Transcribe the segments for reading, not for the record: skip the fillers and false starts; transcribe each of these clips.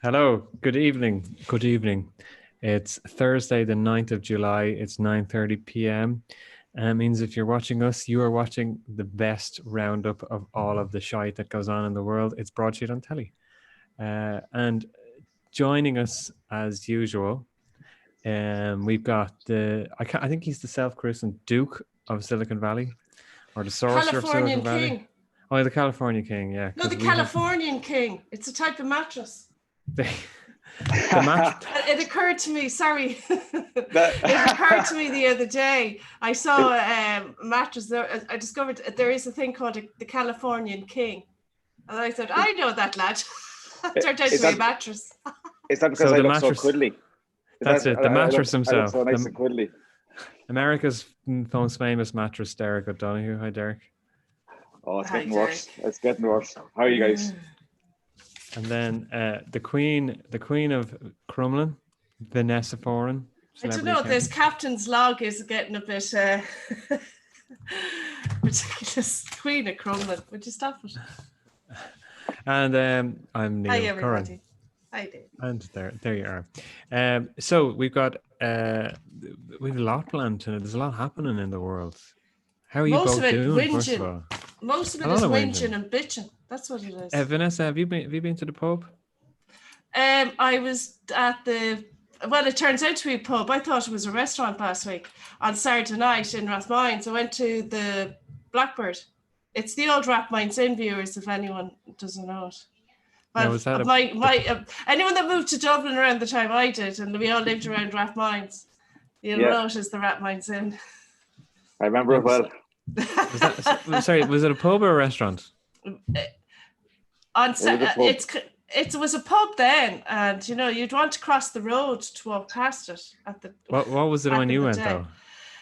Hello, good evening. Good evening. It's Thursday, the 9th of July. It's 9:30 p.m. And it means if you're watching us, you are watching the best roundup of all of the shite that goes on in the world. It's Broadsheet on Telly. And joining us as usual, we've got I think he's the self-christened Duke of Silicon Valley, or the sorcerer of Silicon Californian Valley. King. Oh, the California King, yeah. No, the Californian King. It's a type of mattress. The mattress. It occurred to me, sorry. It occurred to me the other day. I saw a mattress. I discovered there is a thing called the Californian King. And I said, I know that lad. It turned out to be a mattress. Is that because I look so cuddly? That's it, the mattress himself. I look so nice and cuddly. America's most famous mattress, Derek O'Donoghue. Hi, Derek. Oh, it's getting worse. It's getting worse. How are you guys? And then the Queen of Crumlin, Vanessa Foran. I don't know, this captain's log is getting a bit ridiculous. Queen of Crumlin. Would you stop it? And I'm Neil. Hi, everybody. Hi, Dave. And there you are. So we've got we've a lot planned tonight. There's a lot happening in the world. How are you both doing? First of all, most of it is whinging and bitching. That's what it is. Vanessa, have you been to the pub? I was at well, it turns out to be a pub. I thought it was a restaurant last week on Saturday night in Rathmines. I went to the Blackbird. It's the old Rathmines Inn, viewers, if anyone doesn't know it. Well, anyone that moved to Dublin around the time I did, and we all lived around Rathmines, you'll notice the Rathmines Inn. I remember it well. Was it a pub or a restaurant? It was a pub then, and you'd want to cross the road to walk past it at the. What was it when you went though?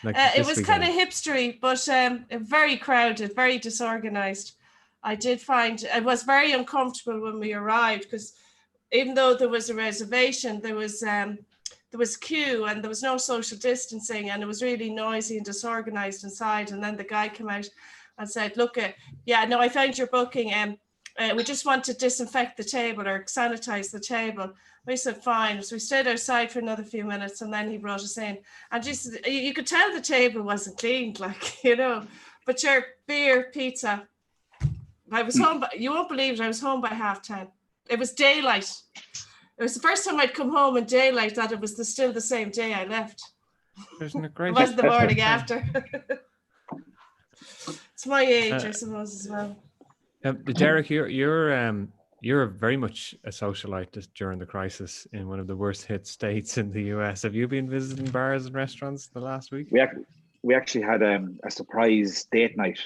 It was kind of hipstery, but very crowded, very disorganized. I did find it was very uncomfortable when we arrived because even though there was a reservation, there was queue and there was no social distancing, and it was really noisy and disorganized inside. And then the guy came out and said, "Look, I found your booking, and we just want to disinfect the table or sanitize the table." We said fine, so we stayed outside for another few minutes, and then he brought us in. And just you could tell the table wasn't cleaned, but your beer, pizza. I was home, you won't believe it, I was home by 10:30. It was daylight. It was the first time I'd come home in daylight that it was still the same day I left. Isn't it great? It wasn't the morning after. It's my age, I suppose, as well. Derek, you're very much a socialite during the crisis in one of the worst hit states in the US. Have you been visiting bars and restaurants the last week? We actually had a surprise date night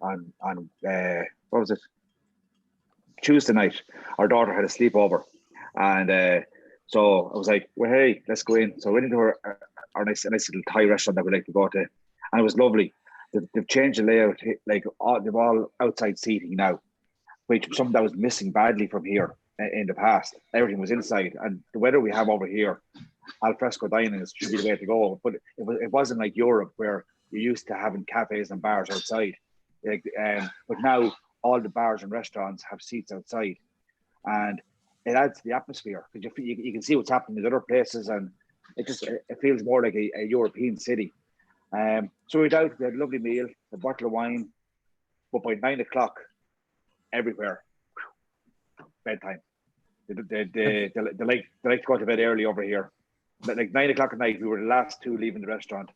on what was it? Tuesday night. Our daughter had a sleepover, and so I was like, "Well, hey, let's go in." So I went into our nice little Thai restaurant that we like to go to, and it was lovely. They've changed the layout, they've all outside seating now, which was something that was missing badly from here in the past. Everything was inside, and the weather we have over here, al fresco dining should be the way to go. But it wasn't like Europe where you're used to having cafes and bars outside. But now all the bars and restaurants have seats outside, and it adds to the atmosphere because you can see what's happening in other places, and it feels more like a European city. So we had a lovely meal, a bottle of wine, but by 9 o'clock, everywhere, bedtime. They like to go to bed early over here. But like 9 o'clock at night, we were the last two leaving the restaurant.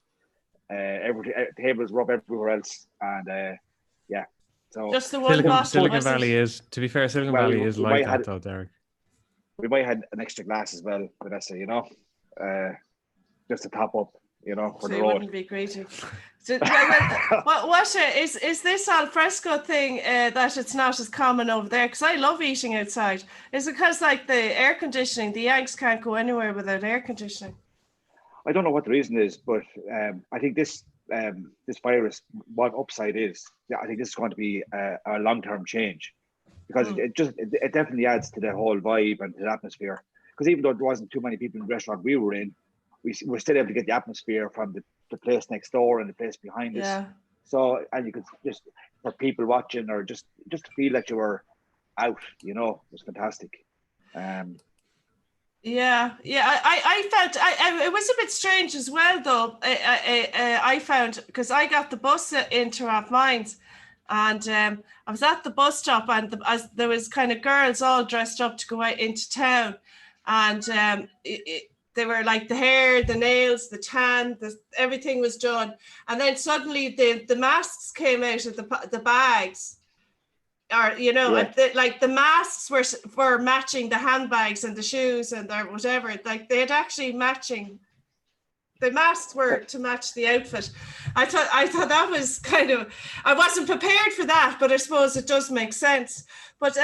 Tables were up everywhere else, and so just the one Silicon Valley is, to be fair, Silicon Valley is like that though, Derek. We might have an extra glass as well, Vanessa, just to top up, for the road. Wouldn't be greedy. What is this al fresco thing that it's not as common over there? Because I love eating outside. Is it because like the air conditioning, the Yanks can't go anywhere without air conditioning? I don't know what the reason is, but I think this virus, what upside is, I think this is going to be a long-term change, because it definitely adds to the whole vibe and to the atmosphere. Because even though there wasn't too many people in the restaurant we were in, we were still able to get the atmosphere from the place next door and the place behind us. So, and you could just, for people watching, or just to feel that you were out. You know, it was fantastic. Yeah. I felt it was a bit strange as well, though. I found, because I got the bus into Rathmines, and I was at the bus stop, and there was kind of girls all dressed up to go out into town, and they were like the hair, the nails, the tan, everything was done, and then suddenly the masks came out of the bags. Or like the masks were matching the handbags and the shoes and their whatever. Like they had actually matching. The masks were to match the outfit. I thought that was kind of. I wasn't prepared for that, but I suppose it does make sense. But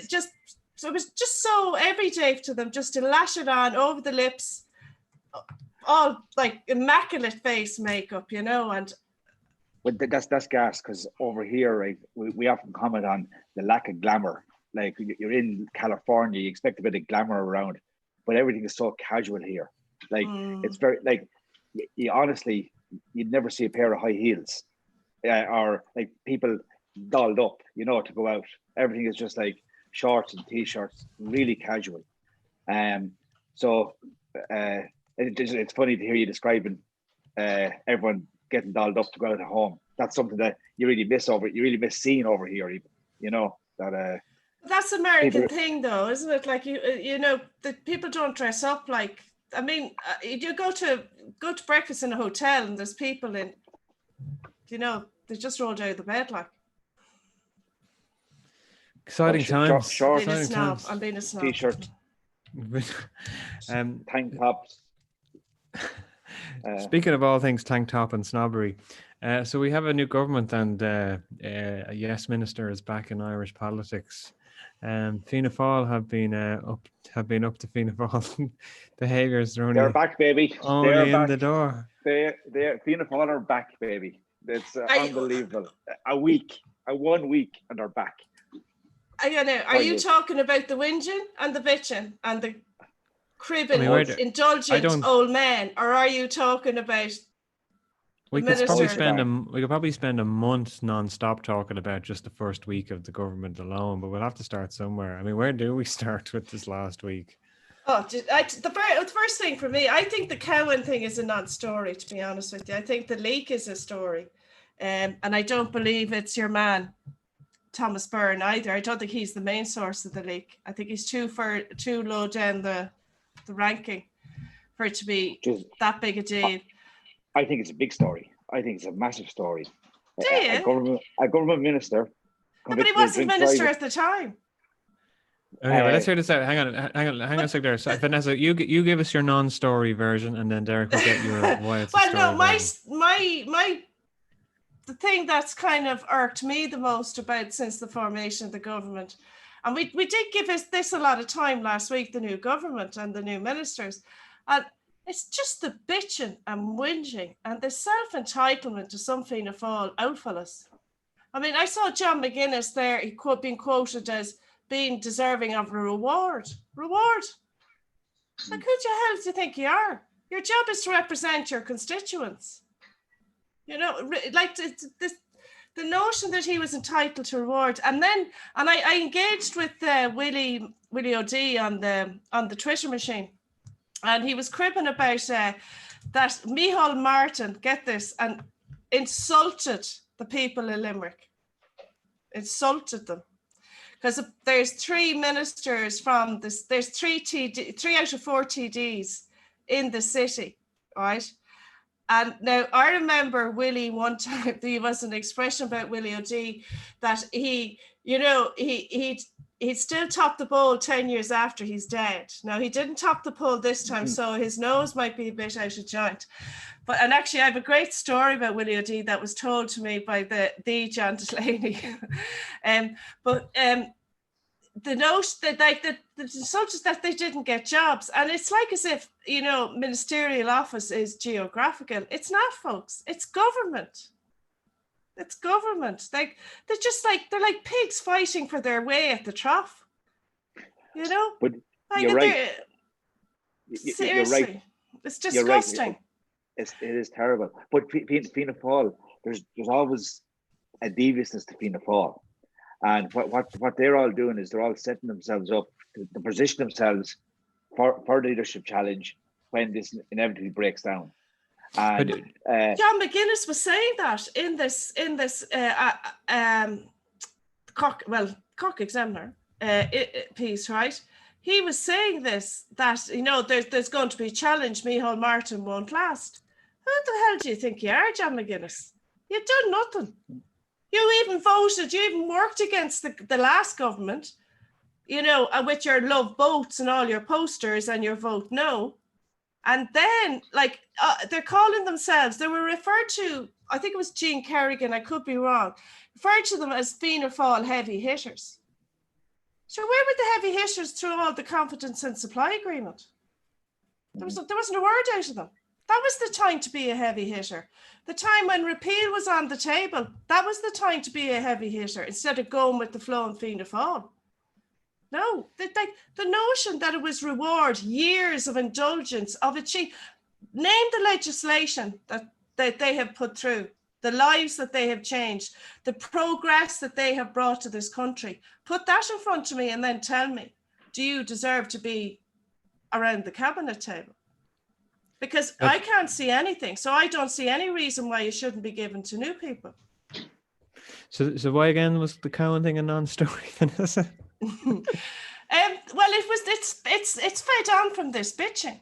just so it was just so everyday to them, just to lash it on over the lips, all like immaculate face makeup, and. But that's gas, because over here, right, we often comment on the lack of glamour. Like, you're in California, you expect a bit of glamour around, but everything is so casual here. Like it's very like you honestly, you'd never see a pair of high heels, or like people dolled up, to go out. Everything is just like shorts and t-shirts, really casual. So it's funny to hear you describing everyone getting dolled up to go out of home. That's something that you really miss seeing over here, even, that that's American thing, though, isn't it? Like the people don't dress up like. I mean, you go to breakfast in a hotel and there's people in, they just rolled out of the bed like. Exciting times. I'm being a snob. T-shirt. Tank tops. Speaking of all things tank top and snobbery, so we have a new government, and a Yes minister is back in Irish politics. Fianna Fáil have been up to Fianna Fáil behaviours. They're back, baby. Only in the door. They're Fianna Fáil are back, baby. It's unbelievable. 1 week, and they're back. Are you talking about the whinging and the bitching and the cribbing, indulgent old men, or are you talking about? We could probably spend a month non-stop talking about just the first week of the government alone, but we'll have to start somewhere. I mean, where do we start with this last week? The first thing for me, I think the Cowan thing is a non-story, to be honest with you. I think the leak is a story, and I don't believe it's your man Thomas Byrne either. I don't think he's the main source of the leak. I think he's too low down the ranking for it to be that big a deal. I think it's a big story. I think it's a massive story. Do you? A government minister. No, but he wasn't minister at the time. Okay, well, let's hear this out. Hang on a sec there. So, Vanessa, you give us your non-story version, and then Derek will get your why it's a story. Well, no, the thing that's kind of irked me the most about since the formation of the government, and we did give this a lot of time last week, the new government and the new ministers, and it's just the bitching and whinging and the self-entitlement to some Fianna Fáil outfellas. I mean, I saw John McGuinness there, being quoted as being deserving of a reward. Reward? Like, who the hell do you think you are? Your job is to represent your constituents. Like the notion that he was entitled to reward. And I engaged with Willie O'D on the Twitter machine, and he was cribbing about that Micheál Martin, get this, and insulted the people in Limerick. Insulted them. Because there's three ministers from this, there's three out of 4 TDs in the city, right? And now I remember Willie one time, there was an expression about Willie O'D that he'd still top the bowl 10 years after he's dead. Now, he didn't top the poll this time, so his nose might be a bit out of joint. And actually, I have a great story about Willie O'D that was told to me by the John Delaney. The note that the insulted that they didn't get jobs, and it's like as if ministerial office is geographical. It's not, folks. It's government. It's government. Like they're like pigs fighting for their way at the trough. But like you're right. Seriously, you're right. It's disgusting. Right. It is terrible. But Fianna Fáil, there's always a deviousness to Fianna Fáil, And what they're all doing is they're all setting themselves up to position themselves for the leadership challenge when this inevitably breaks down. And John McGuinness was saying that in this Cork Examiner piece, right? He was saying this, that, there's going to be a challenge Micheál Martin won't last. Who the hell do you think you are, John McGuinness? You've done nothing. You even voted, you even worked against the last government, with your love boats and all your posters and your vote no. And then, they're calling themselves, they were referred to, I think it was Jean Kerrigan, I could be wrong, referred to them as Fianna Fáil heavy hitters. So where were the heavy hitters through all the confidence and supply agreement? There wasn't a word out of them. That was the time to be a heavy hitter. The time when repeal was on the table, that was the time to be a heavy hitter instead of going with the flow and Fianna Fáil. No, the notion that it was reward years of indulgence of achieve. Name the legislation that they have put through, the lives that they have changed, the progress that they have brought to this country. Put that in front of me and then tell me, do you deserve to be around the cabinet table? Because I can't see anything. So I don't see any reason why you shouldn't be given to new people. So why again was the Cowan thing a non-story, Vanessa? Well, it's fed on from this bitching.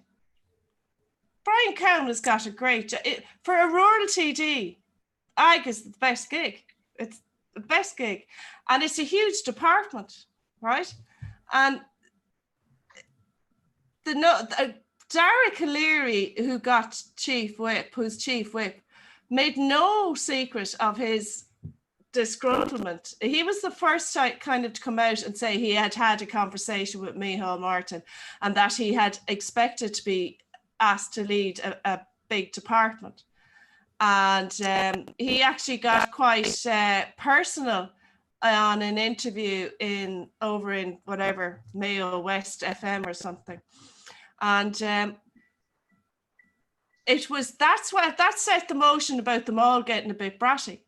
Brian Cowan has got a great job. For a rural TD, AG is the best gig. It's the best gig. And it's a huge department, right? And Derek O'Leary, who's chief whip, made no secret of his disgruntlement. He was the first kind of to come out and say he had a conversation with Micheál Martin and that he had expected to be asked to lead a big department. And he actually got quite personal on an interview over in whatever, Mayo West FM or something. And that set the motion about them all getting a bit bratty.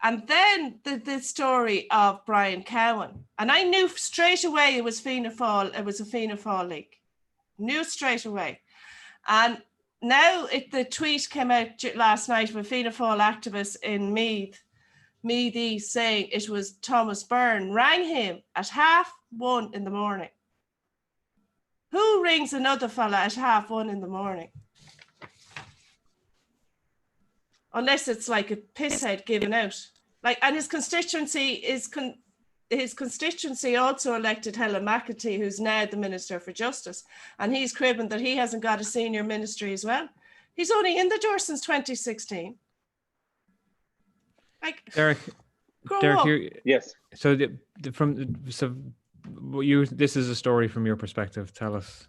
And then the story of Brian Cowan. And I knew straight away it was Fianna Fáil, it was a Fianna Fáil leak. Knew straight away. And now the tweet came out last night with Fianna Fáil activists in Meath saying it was Thomas Byrne rang him at 1:30 in the morning. Who rings another fella at 1:30 in the morning? Unless it's like a pisshead giving out. And his constituency also elected Helen McEntee, who's now the Minister for Justice, and he's cribbing that he hasn't got a senior ministry as well. He's only in the door since 2016. Derek, yes. So this is a story from your perspective. Tell us.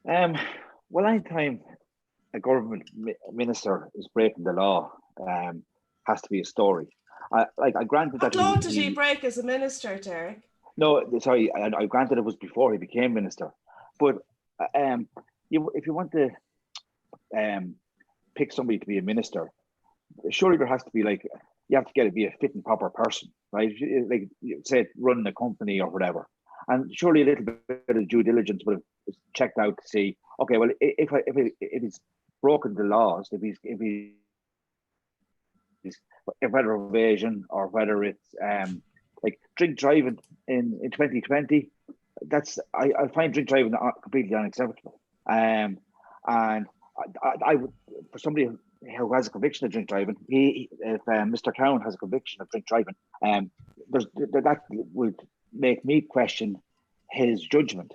Well, anytime a government minister is breaking the law, has to be a story. I granted that. What law did he break as a minister, Derek? No, sorry, I granted it was before he became minister. But if you want to pick somebody to be a minister, surely there has to be you have to be a fit and proper person, right? Like say running a company or whatever. And surely a little bit of due diligence would have checked out to see, okay, well, if he's broken the laws, if he's whether evasion or whether it's like drink driving in 2020, I find drink driving completely unacceptable. And I would, for somebody who has a conviction of drink driving, if Mr. Cowan has a conviction of drink driving, that would make me question his judgment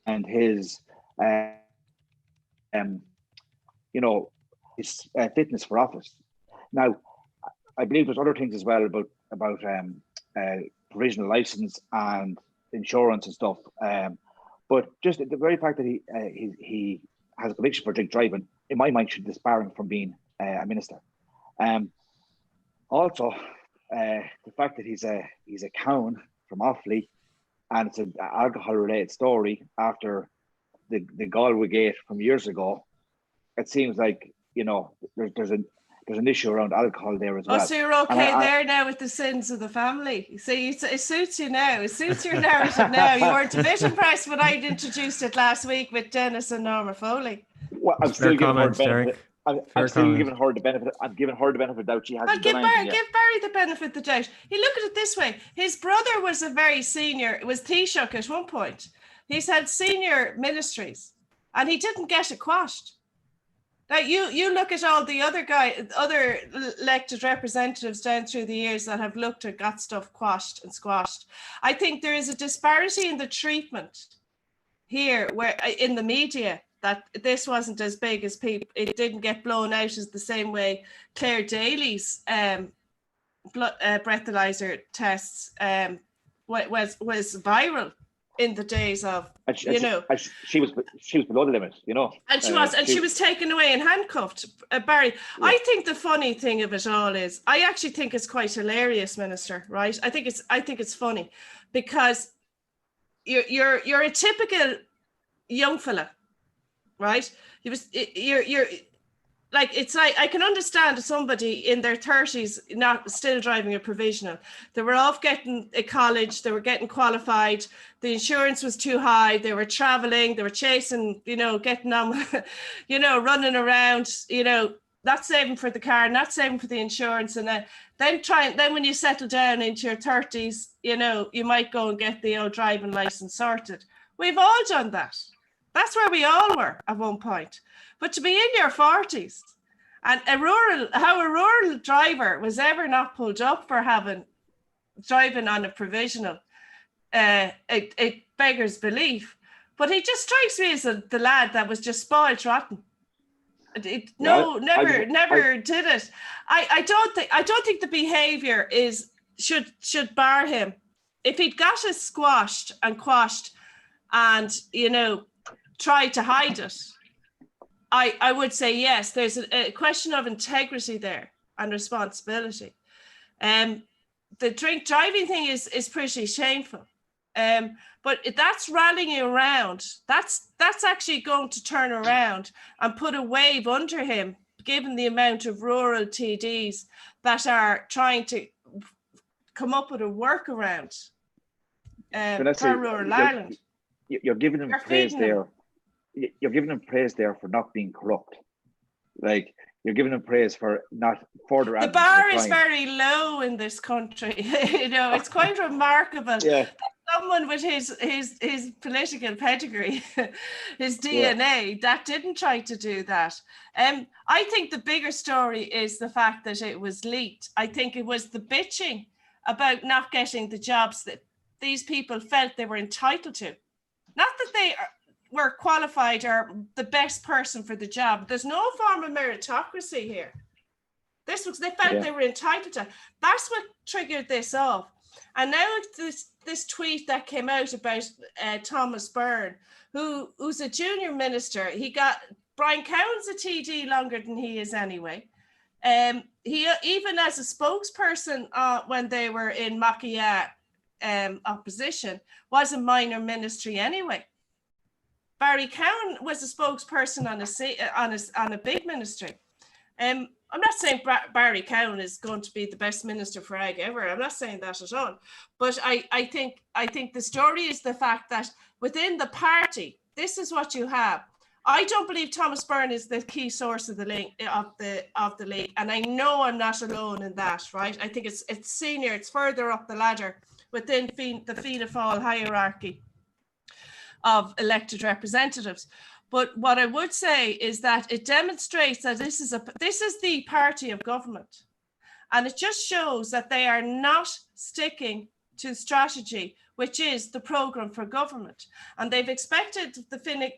and his his fitness for office. Now, I believe there's other things as well about provisional license and insurance and stuff. But just the very fact that he has a conviction for drink driving, in my mind, should disbar him from being a minister. Also, the fact that he's a Cowan from Offaly, and it's an alcohol-related story after the Galway Gate from years ago. It seems like there's there's an issue around alcohol there as Oh, well. so you're okay there now with the sins of the family. So it suits you now. It suits your narrative now. You weren't a bit impressed when I introduced it last week with Dennis and Norma Foley. Well, I'm still giving her the benefit. I'm still giving her the benefit. I'm giving her the benefit of doubt. She hasn't done anything yet. Give Barry the benefit of the doubt. You look at it this way. His brother was a very senior, it was Taoiseach at one point. He's had senior ministries and he didn't get it quashed. Now you look at all the other elected representatives down through the years that have looked at got stuff quashed and squashed. I think there is a disparity in the treatment here where in the media that this wasn't as big as people. It didn't get blown out as the same way Claire Daly's breathalyzer tests was viral in the days of, she was below the limit, and she was taken away and handcuffed. Barry, yeah. I think the funny thing of it all is, I actually think it's quite hilarious, Minister. Right? I think it's funny because you're a typical young fella, right? You're like, it's like, I can understand somebody in their 30s not still driving a provisional. They were off getting a college, they were getting qualified, the insurance was too high, they were traveling, they were chasing, getting on, running around, not saving for the car, not saving for the insurance. And then when you settle down into your 30s, you might go and get the old driving license sorted. We've all done that. That's where we all were at one point. But to be in your 40s and how a rural driver was ever not pulled up for driving on a provisional, it beggars belief. But he just strikes me as the lad that was just spoiled rotten. Never did it. I don't think the behaviour should bar him. If he'd got it squashed and quashed and tried to hide it, I would say yes, there's a question of integrity there and responsibility. The drink driving thing is pretty shameful. But that's rallying around. That's actually going to turn around and put a wave under him, given the amount of rural TDs that are trying to come up with a workaround for rural Ireland. You're giving him praise there. You're giving him praise there for not being corrupt. Like, you're giving him praise for not further. The bar is very low in this country. It's quite remarkable. Yeah. Someone with his political pedigree, his DNA, that didn't try to do that. I think the bigger story is the fact that it was leaked. I think it was the bitching about not getting the jobs that these people felt they were entitled to. Not that they were qualified or the best person for the job. There's no form of meritocracy here. They felt they were entitled to. That's what triggered this off. And now this tweet that came out about Thomas Byrne, who's a junior minister. Brian Cowan's a TD longer than he is anyway. He even as a spokesperson when they were in Makia opposition was a minor ministry anyway. Barry Cowan was a spokesperson on a big ministry. I'm not saying Barry Cowan is going to be the best minister for Ag ever. I'm not saying that at all. But I think the story is the fact that within the party, this is what you have. I don't believe Thomas Byrne is the key source of the link of the league, and I know I'm not alone in that. Right? I think it's senior. It's further up the ladder within the Fianna Fáil hierarchy of elected representatives. But what I would say is that it demonstrates that this is the party of government, and it just shows that they are not sticking to strategy, which is the programme for government. And they've expected the Fine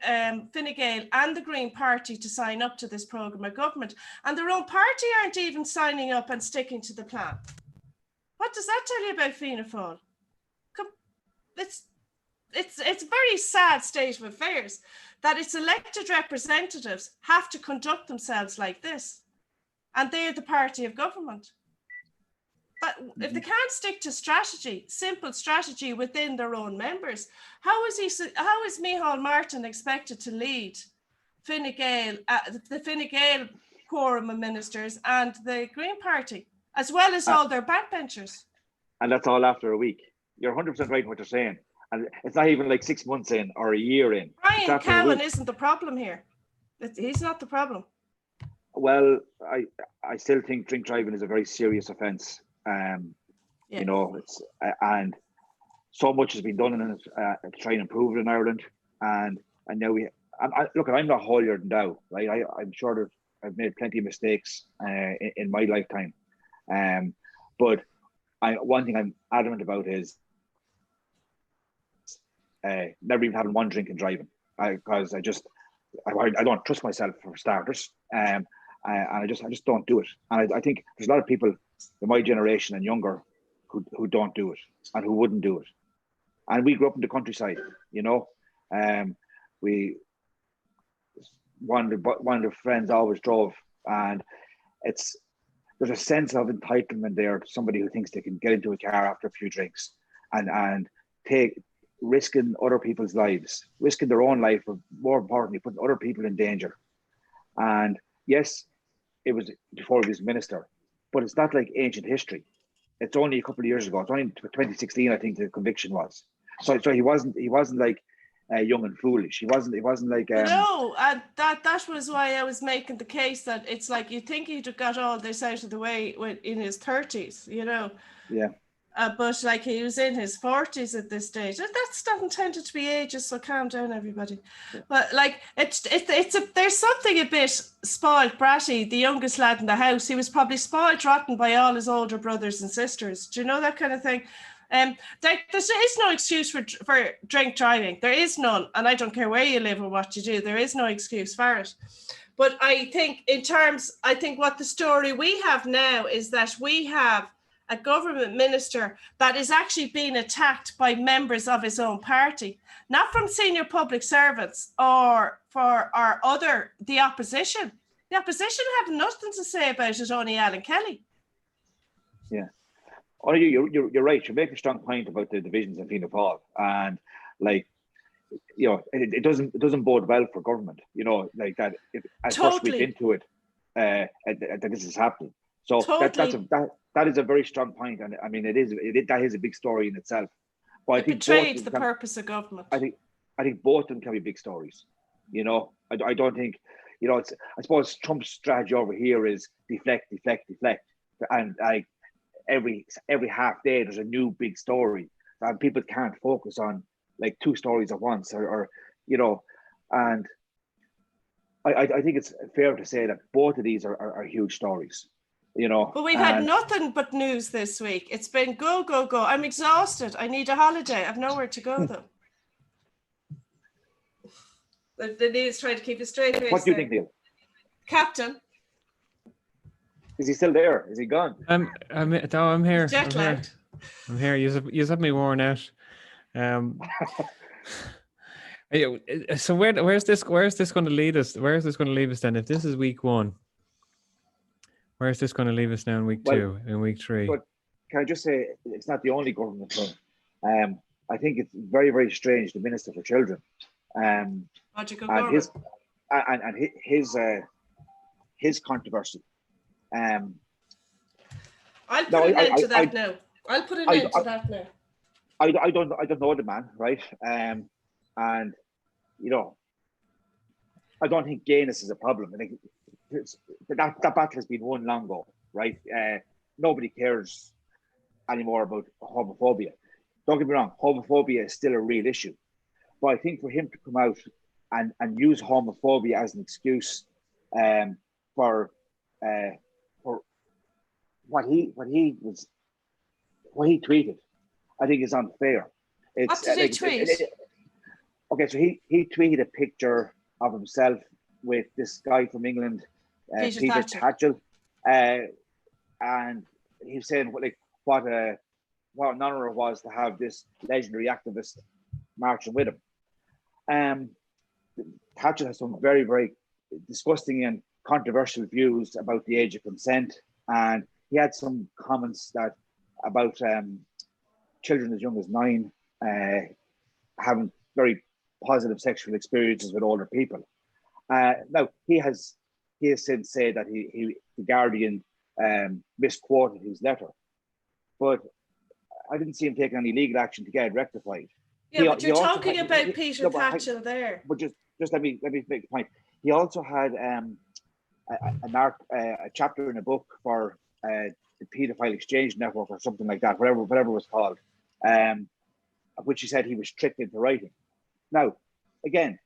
Gael and the Green Party to sign up to this programme of government, and their own party aren't even signing up and sticking to the plan. What does that tell you about Fianna Fáil? It's a very sad state of affairs that its elected representatives have to conduct themselves like this, and they're the party of government. But if they can't stick to strategy, simple strategy within their own members, how is Micheál Martin expected to lead the Fine Gael quorum of ministers and the Green Party, as well as all their backbenchers. And that's all after a week. You're 100% right in what you're saying. And it's not even like 6 months in or a year in. Brian Cowan isn't the problem here. He's not the problem. Well, I still think drink driving is a very serious offence. You know, it's and so much has been done in it to try and improve it in Ireland. And now look, I'm not holier than thou, right? I'm sure that I've made plenty of mistakes in my lifetime. But one thing I'm adamant about is never even having one drink and driving, because I don't trust myself for starters, and I just don't do it. And I think there's a lot of people in my generation and younger who don't do it and who wouldn't do it. And we grew up in the countryside, you know. We one of the friends always drove, and there's a sense of entitlement there to somebody who thinks they can get into a car after a few drinks and take risking other people's lives, risking their own life, but more importantly, putting other people in danger. And yes, it was before he was minister, but it's not like ancient history. It's only a couple of years ago. It's only 2016, I think, the conviction was. So he wasn't like young and foolish. He wasn't like no, and that was why I was making the case that it's like you think he'd have got all this out of the way in his 30s, you know. Yeah. But like he was in his 40s at this stage. That's not intended to be ages, so calm down, everybody. Yeah. But like there's something a bit spoiled bratty. The youngest lad in the house, he was probably spoiled rotten by all his older brothers and sisters. Do you know that kind of thing? There is no excuse for drink driving. There is none, and I don't care where you live or what you do. There is no excuse for it. But I think what the story we have now is that we have a government minister that is actually being attacked by members of his own party, not from senior public servants or the opposition. The opposition have nothing to say about it, only Alan Kelly. Yeah. Oh, you're right. You make a strong point about the divisions in Fianna Fáil, and like, you know, it doesn't bode well for government. You know, like that. As first week into it, that this is happening. So totally. that is a very strong point, and I mean, that is a big story in itself. But I think betrayed the purpose of government. I think both of them can be big stories. You know, I don't think, you know, I suppose Trump's strategy over here is deflect, and like. Every half day there's a new big story, and people can't focus on like two stories at once, or you know, and I think it's fair to say that both of these are huge stories, you know. But we've had nothing but news this week. It's been go. I'm exhausted. I need a holiday. I've nowhere to go though. The news trying to keep a straight face. What do you think, Neil? Captain. Is he still there? Is he gone? I'm here. Jet lagged. I'm here. You have me worn out. So where's this going to lead us? Where is this going to leave us then? If this is week 1, where is this going to leave us now in week 2, in week 3? But can I just say, it's not the only government thing. I think it's very, very strange. The Minister for Children, and his controversy. I'll put an end to that now. I don't know the man, right? And you know, I don't think gayness is a problem. I think that battle has been won long ago, right? Nobody cares anymore about homophobia. Don't get me wrong, homophobia is still a real issue. But I think for him to come out and use homophobia as an excuse for what he tweeted, I think is unfair. What did he tweet? Okay, so he tweeted a picture of himself with this guy from England, Peter Tatchell, and he was saying what an honor it was to have this legendary activist marching with him. Tatchell has some very, very disgusting and controversial views about the age of consent, and he had some comments about children as young as 9 having very positive sexual experiences with older people. Now he has he has since said that the Guardian misquoted his letter, but I didn't see him taking any legal action to get it rectified. Yeah, but you're talking about Peter Tatchell there. But just let me make a point. He also had a chapter in a book for the Paedophile Exchange Network or something like that, whatever it was called, which he said he was tricked into writing. Now, again,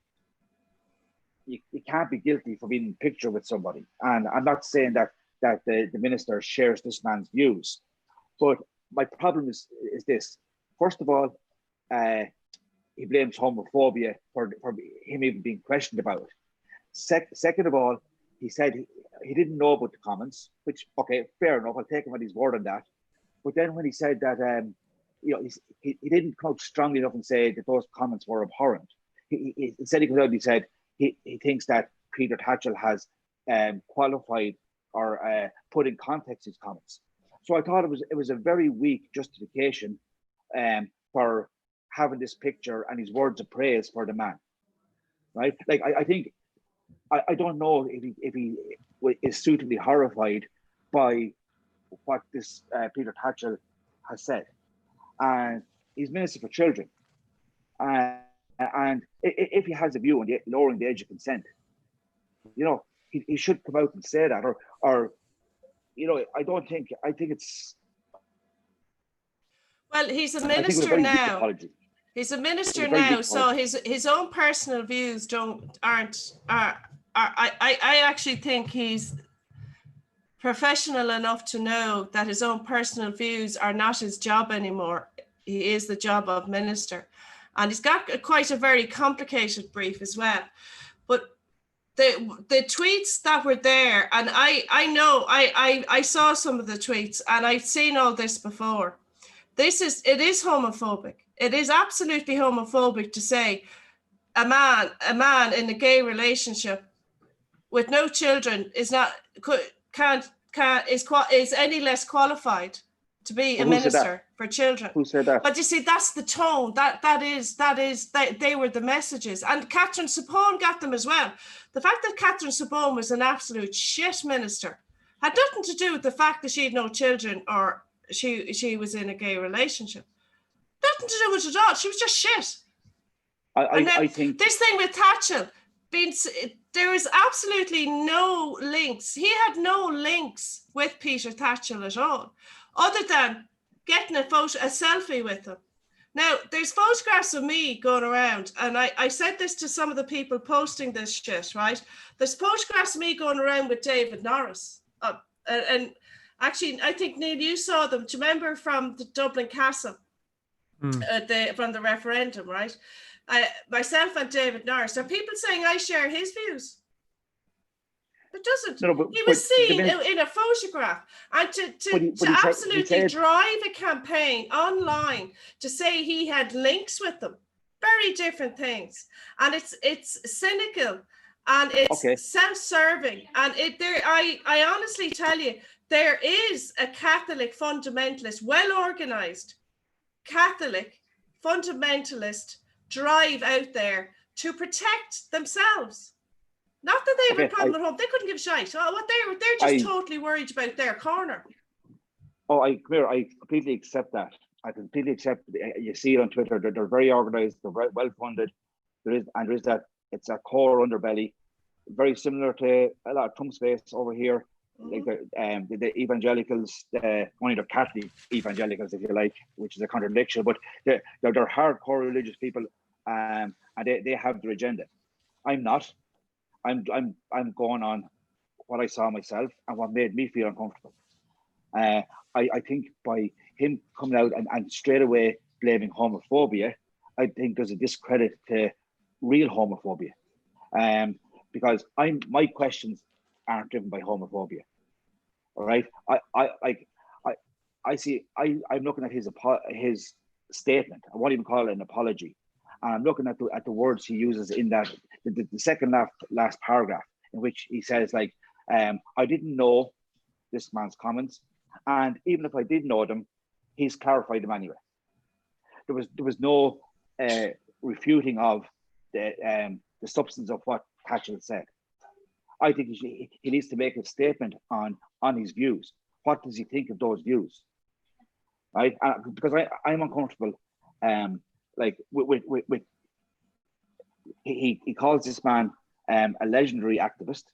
you can't be guilty for being in a picture with somebody. And I'm not saying that the minister shares this man's views, but my problem is this. First of all, he blames homophobia for him even being questioned about it. Second of all, he said he didn't know about the comments, which, okay, fair enough. I'll take him at his word on that. But then when he said that, he didn't come out strongly enough and say that those comments were abhorrent. He said he said he thinks that Peter Tatchell has qualified or put in context his comments. So I thought it was a very weak justification for having this picture and his words of praise for the man, right? Like I think I don't know if he is suitably horrified by what this Peter Tatchell has said, and he's Minister for Children, and if he has a view on lowering the age of consent, he should come out and say that, or I think it's. Well, he's a minister now. He's a minister now, so his own personal views aren't. I actually think he's professional enough to know that his own personal views are not his job anymore. He is the job of minister, and he's got quite a very complicated brief as well. But the tweets that were there, and I saw some of the tweets, and I've seen all this before. It is homophobic. It is absolutely homophobic to say a man in a gay relationship with no children is any less qualified to be a minister for children. Who said that? But you see, that's the tone. They were the messages, and Catherine Sapone got them as well. The fact that Catherine Sapone was an absolute shit minister had nothing to do with the fact that she had no children or she was in a gay relationship. Nothing to do with it at all. She was just shit. I think this thing with Tatchell, there is absolutely no links. He had no links with Peter Tatchell at all, other than getting a selfie with him. Now, there's photographs of me going around, and I said this to some of the people posting this shit, right? There's photographs of me going around with David Norris. And actually, I think, Neil, you saw them. Do you remember from the Dublin Castle, from the referendum, right? Myself and David Norris. Are people saying I share his views? It doesn't. No, he was seen in a photograph, and to absolutely drive a campaign online to say he had links with them, very different things, and it's cynical and it's self-serving, and I honestly tell you, there is a Catholic fundamentalist, well-organized Catholic fundamentalist drive out there to protect themselves. Not that they have a problem at home. They couldn't give a shite. They're just totally worried about their corner. I completely accept that. I completely accept. You see it on Twitter. They're very organised. They're very well funded. There is that. It's a core underbelly, very similar to a lot of Trump's base over here. Like the evangelicals, only they're Catholic evangelicals, if you like, which is a contradiction. But they're hardcore religious people, and they have their agenda. I'm not. I'm going on what I saw myself and what made me feel uncomfortable. I think by him coming out and straight away blaming homophobia, I think there's a discredit to real homophobia. Because my questions aren't driven by homophobia. All right. I'm looking at his statement. I won't even call it an apology. And I'm looking at the words he uses in that the second last paragraph, in which he says, like, I didn't know this man's comments, and even if I did know them, he's clarified them anyway. There was no refuting of the substance of what Tatchell said. I think he needs to make a statement on his views. What does he think of those views? Right? Because I'm uncomfortable. Like with he calls this man a legendary activist.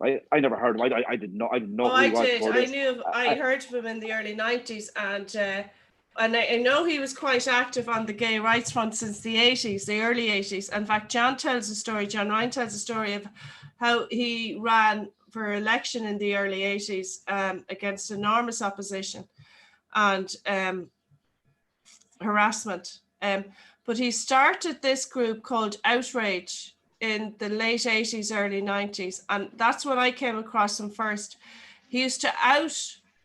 Right? I never heard of him. I didn't know. I didn't know who he was. I heard of him in the early 90s, and I know he was quite active on the gay rights front since the 80s, the early 80s. In fact, John Ryan tells a story of how he ran for election in the early 80s against enormous opposition and harassment. But he started this group called Outrage in the late 80s, early 90s. And that's when I came across him first. He used to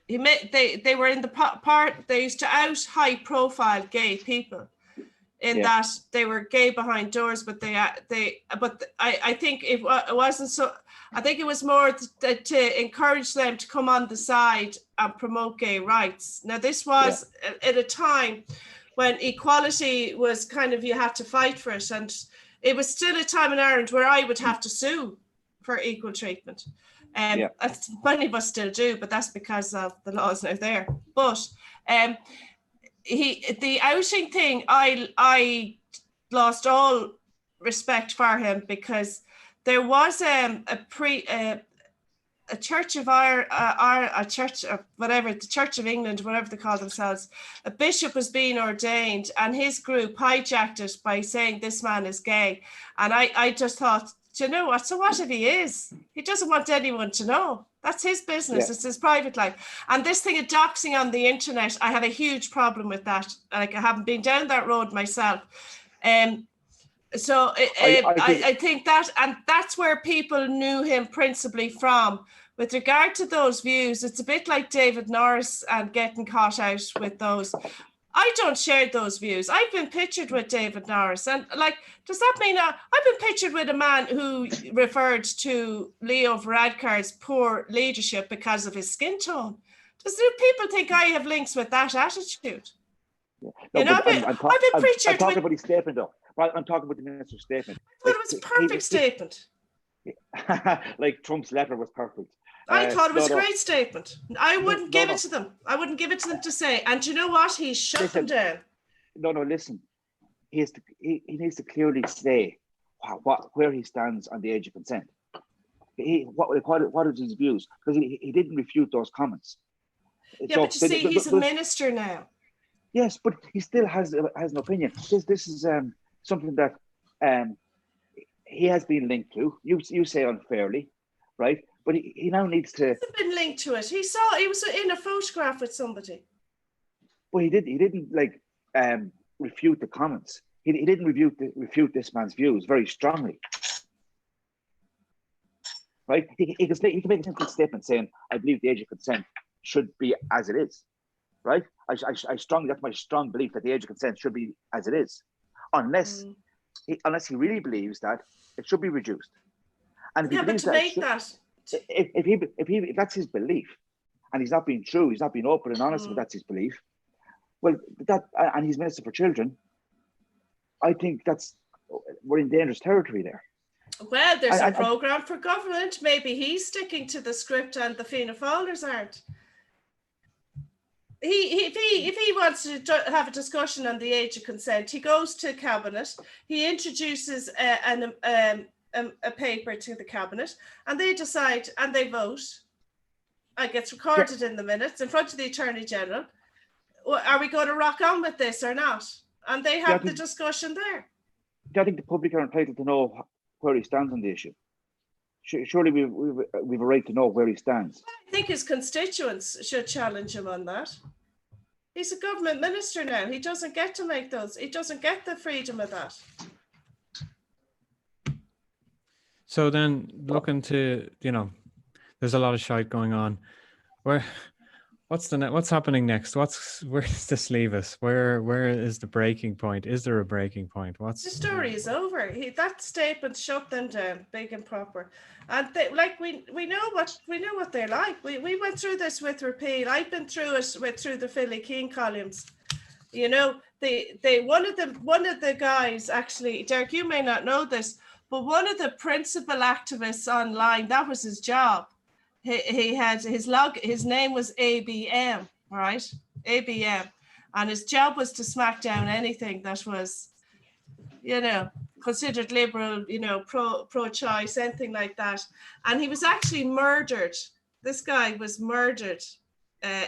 they were in the part, they used to out high profile gay people in that they were gay behind doors, but I think it wasn't so, I think it was more to encourage them to come on the side and promote gay rights. Now, this was at a time when equality was kind of, you had to fight for it. And it was still a time in Ireland where I would have to sue for equal treatment. Many of us still do, but that's because of the laws now there. But the outing thing, I lost all respect for him, because there was a Church of a Church of whatever, the Church of England, whatever they call themselves, a bishop was being ordained, and his group hijacked it by saying this man is gay. And I just thought, do you know what? So what if he is? He doesn't want anyone to know. That's his business. It's his private life. And this thing of doxing on the internet, I have a huge problem with that. Like, I haven't been down that road myself. So I think that, and that's where people knew him principally from. With regard to those views, it's a bit like David Norris and getting caught out with those. I don't share those views. I've been pictured with David Norris, and like, does that mean I've been pictured with a man who referred to Leo Varadkar's poor leadership because of his skin tone? Do people think I have links with that attitude? No, you know, I've been pictured. I'm talking about his statement, though. Right, I'm talking about the minister's statement. I thought it was a perfect statement. Like Trump's letter was perfect. I thought it was a great statement. I wouldn't give it to them. I wouldn't give it to them to say. And you know what? He's shut them down. No, listen. He needs to clearly say where he stands on the age of consent. What are his views? Because he didn't refute those comments. Yeah, so, but you see, he's a minister now. Yes, but he still has an opinion. This is something that he has been linked to. You say unfairly, right? But he now needs to. He's been linked to it. He was in a photograph with somebody. Well, he didn't like refute the comments. He didn't refute this man's views very strongly, right? He can make a simple statement saying, "I believe the age of consent should be as it is," right? That's my strong belief that the age of consent should be as it is, unless he really believes that it should be reduced. And if he believes if that's his belief, and he's not being true, he's not being open and honest, but that's his belief. Well, and he's Minister for Children. I think we're in dangerous territory there. Well, there's a programme for government. Maybe he's sticking to the script and the Fianna Fáilers aren't. If he wants to have a discussion on the age of consent, he goes to Cabinet, he introduces a paper to the Cabinet, and they decide and they vote. It gets recorded in the minutes in front of the Attorney General. Are we going to rock on with this or not? And they have the discussion there. I think the public are entitled to know where he stands on the issue. Surely we've a right to know where he stands. I think his constituents should challenge him on that. He's a government minister now. He doesn't get to make those. He doesn't get the freedom of that. So then, looking to, there's a lot of shite going on. What's happening next? Where does this leave us? Where is the breaking point? Is there a breaking point? The story is over. That statement shut them down, big and proper. And we know what they're like. We went through this with repeal. I've been through it through the Philly Keane columns. One of the guys, actually, Derek, you may not know this, But one of the principal activists online, that was his job. He had his name was ABM, right? ABM. And his job was to smack down anything that was, considered liberal, pro-choice, anything like that. And he was actually murdered. This guy was murdered.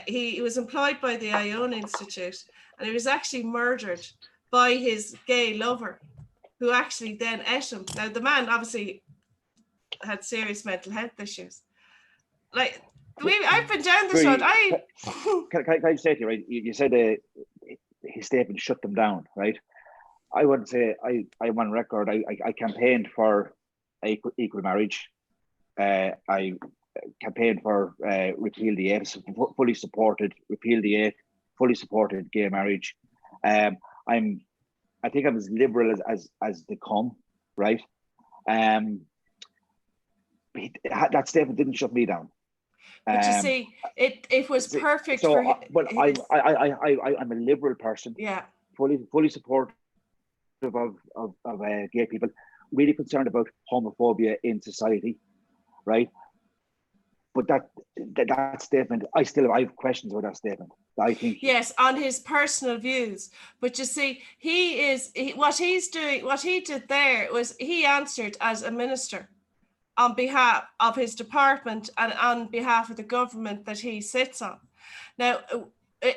He was employed by the Iona Institute, and he was actually murdered by his gay lover, who actually then ate him. Now, the man obviously had serious mental health issues. Like, I've been down this road. Can I say to you, right? You said his statement shut them down, right? I would say I'm on record. I campaigned for equal marriage. I campaigned for repeal the 8, fully supported repeal the 8, fully supported gay marriage. I think I'm as liberal as they come, right? That statement didn't shut me down. But you see, it was perfect for him. But I'm a liberal person. Yeah. Fully supportive of gay people. Really concerned about homophobia in society, right? But that statement, I have questions about that statement. I think yes, on his personal views. But you see, what he did there was he answered as a minister on behalf of his department and on behalf of the government that he sits on. Now,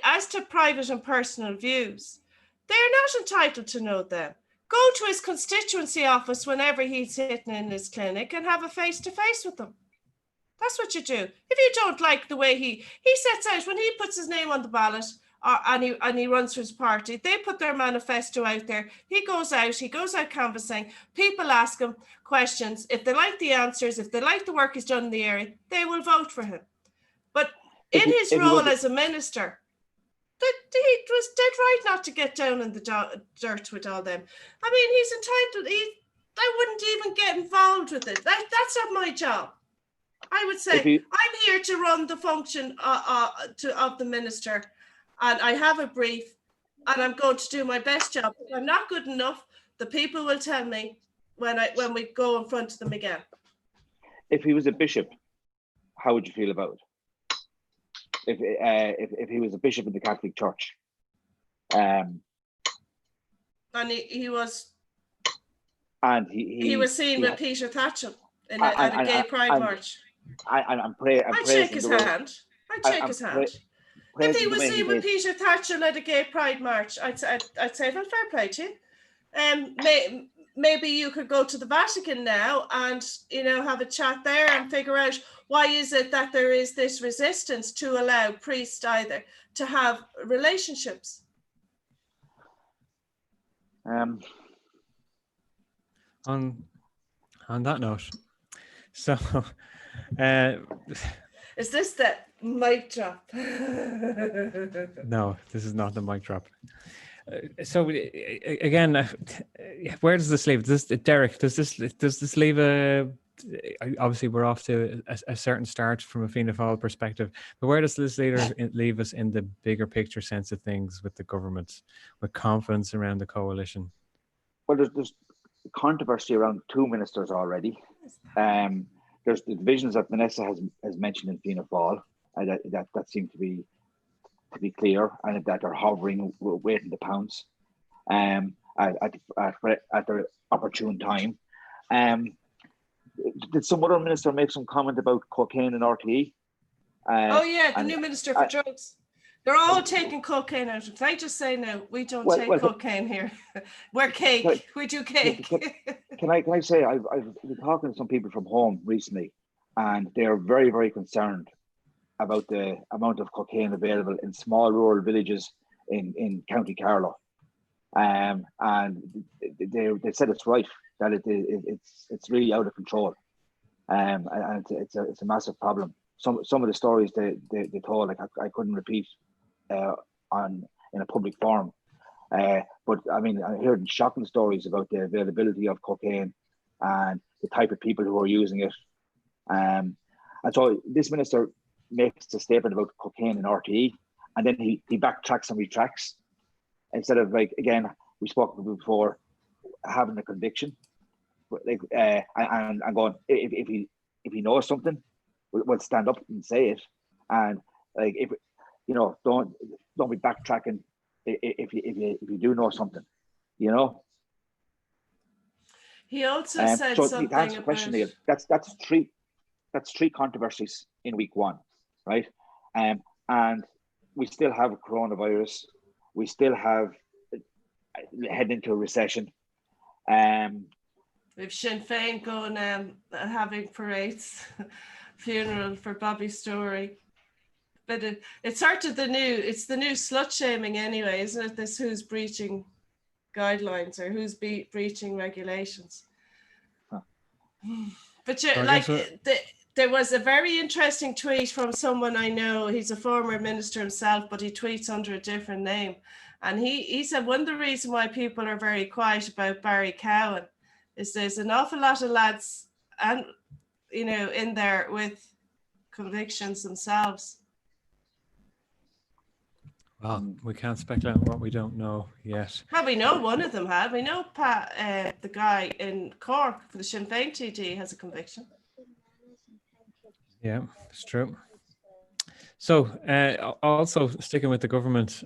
as to private and personal views, they're not entitled to know them. Go to his constituency office whenever he's sitting in his clinic and have a face-to-face with them. That's what you do. If you don't like the way he sets out, when he puts his name on the ballot and he runs for his party, they put their manifesto out there. He goes out canvassing. People ask him questions. If they like the answers, if they like the work he's done in the area, they will vote for him. But in his role as a minister, he was dead right not to get down in the dirt with all them. I mean, he's entitled. I wouldn't even get involved with it. That's not my job. I would say I'm here to run the function of the minister, and I have a brief, and I'm going to do my best job. If I'm not good enough, the people will tell me when we go in front of them again. If he was a bishop, how would you feel about it? If he was a bishop in the Catholic Church, and he was, and he was seen with Peter Thatcher at a gay pride march. I'd shake his hand. If he was seen with Peter Thatcher at a gay pride march, I'd say, well, fair play to you. Maybe you could go to the Vatican now and have a chat there and figure out why is it that there is this resistance to allow priests either to have relationships. On that note, so is this the mic drop? No, this is not the mic drop. So again, where does this leave? Derek, does this leave obviously we're off to a certain start from a Fianna Fáil perspective, but where does this leave us in the bigger picture sense of things with the government, with confidence around the coalition? Well, there's controversy around 2 ministers already. There's the divisions that Vanessa has mentioned in Fianna Fáil, that seem to be clear, and that are hovering, waiting to pounce at their opportune time. Did some other minister make some comment about cocaine and RTE? The new minister for drugs. They're all taking cocaine out. Can I just say now, we don't take cocaine here. We're cake. We do cake. Can I say, I've been talking to some people from home recently, and they're very, very concerned about the amount of cocaine available in small rural villages in County Carlow. And they said it's rife, that it's really out of control. And it's a massive problem. Some of the stories they told, like I couldn't repeat in a public forum. But I mean, I heard shocking stories about the availability of cocaine and the type of people who are using it. And so this minister makes a statement about cocaine and RTE, and then he backtracks and retracts, instead of, like, again, we spoke about before, having a conviction, and going, if he knows something, we'll stand up and say it. And like, if don't be backtracking if you do know something, He also said so something to answer the question, Neil, that's three controversies in week one, right? And we still have coronavirus. We still have heading into a recession. We've Sinn Féin going having parades, funeral for Bobby Story. But it's sort of the new slut shaming anyway, isn't it? This who's breaching guidelines or who's breaching regulations. Huh. But there was a very interesting tweet from someone I know. He's a former minister himself, but he tweets under a different name. And he said one of the reasons why people are very quiet about Barry Cowan is there's an awful lot of lads and in there with convictions themselves. Well, we can't speculate on what we don't know yet. Well, we know one of them had. We know Pat, the guy in Cork for the Sinn Féin TD, has a conviction. Yeah, it's true. So, also sticking with the government,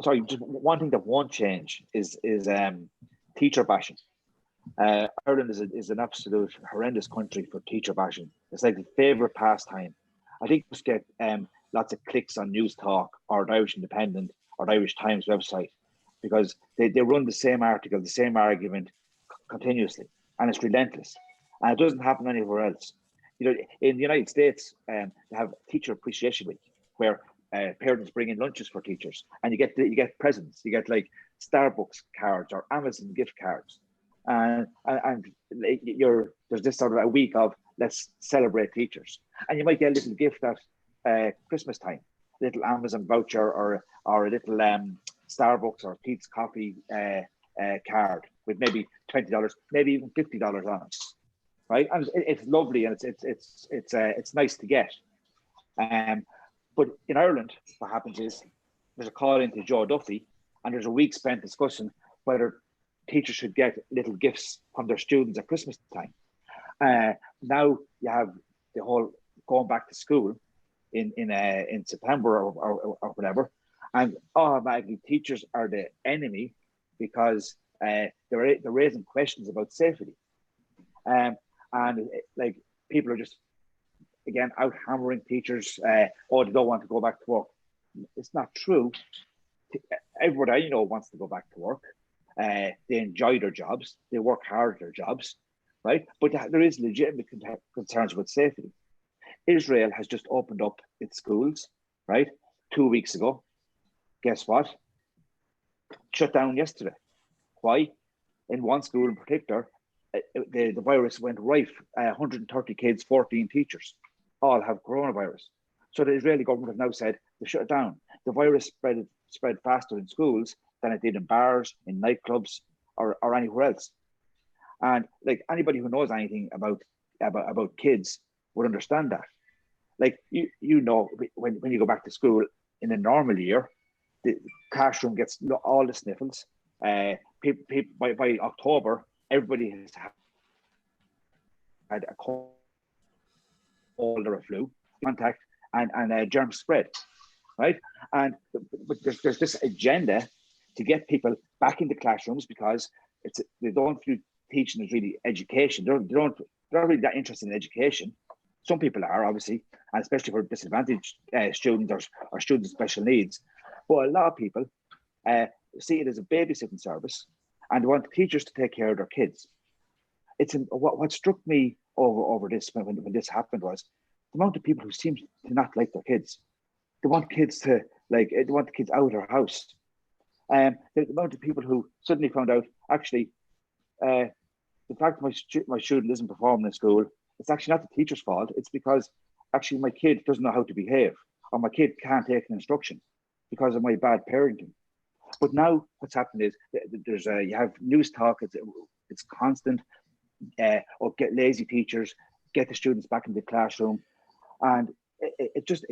sorry, just one thing that won't change is teacher bashing. Ireland is an absolute horrendous country for teacher bashing. It's like the favourite pastime. I think we get lots of clicks on News Talk or the Irish Independent or the Irish Times website because they run the same article, the same argument continuously, and it's relentless. And it doesn't happen anywhere else. In the United States, they have Teacher Appreciation Week where parents bring in lunches for teachers, and you get presents. You get like Starbucks cards or Amazon gift cards, and there's this sort of a week of let's celebrate teachers, and you might get a little gift at Christmas time, a little Amazon voucher or a little Starbucks or Pete's Coffee card with maybe $20, maybe even $50 on it, right? And it's lovely and it's nice to get. But in Ireland, what happens is there's a call into Joe Duffy, and there's a week spent discussing whether teachers should get little gifts from their students at Christmas time. Now you have the whole going back to school in September or whatever, and automatically teachers are the enemy because they're raising questions about safety, and like people are just again out hammering teachers. They don't want to go back to work. It's not true. Everybody I know wants to go back to work. They enjoy their jobs. They work hard at their jobs, right? But there is legitimate concerns with safety. Israel has just opened up its schools, right? 2 weeks ago. Guess what? Shut down yesterday. Why? In one school in particular, the virus went rife. 130 kids, 14 teachers, all have coronavirus. So the Israeli government have now said they shut it down. The virus spread faster in schools than it did in bars, in nightclubs, or anywhere else. And like anybody who knows anything about kids would understand that. Like when you go back to school in a normal year, the classroom gets all the sniffles. People by October, everybody has had a cold or a flu contact, and germs spread, right? But there's this agenda to get people back into classrooms because they don't view teaching as really education. They're not really that interested in education. Some people are, obviously, and especially for disadvantaged students or students with special needs. But a lot of people see it as a babysitting service and want teachers to take care of their kids. What struck me over this when this happened was the amount of people who seem to not like their kids. They want kids they want the kids out of their house. The amount of people who suddenly found out, actually, the fact my student isn't performing in school, it's actually not the teacher's fault. It's because actually my kid doesn't know how to behave, or my kid can't take an instruction because of my bad parenting. But now what's happened is there's you have News Talk. It's constant. Or get lazy teachers, get the students back in the classroom, and it just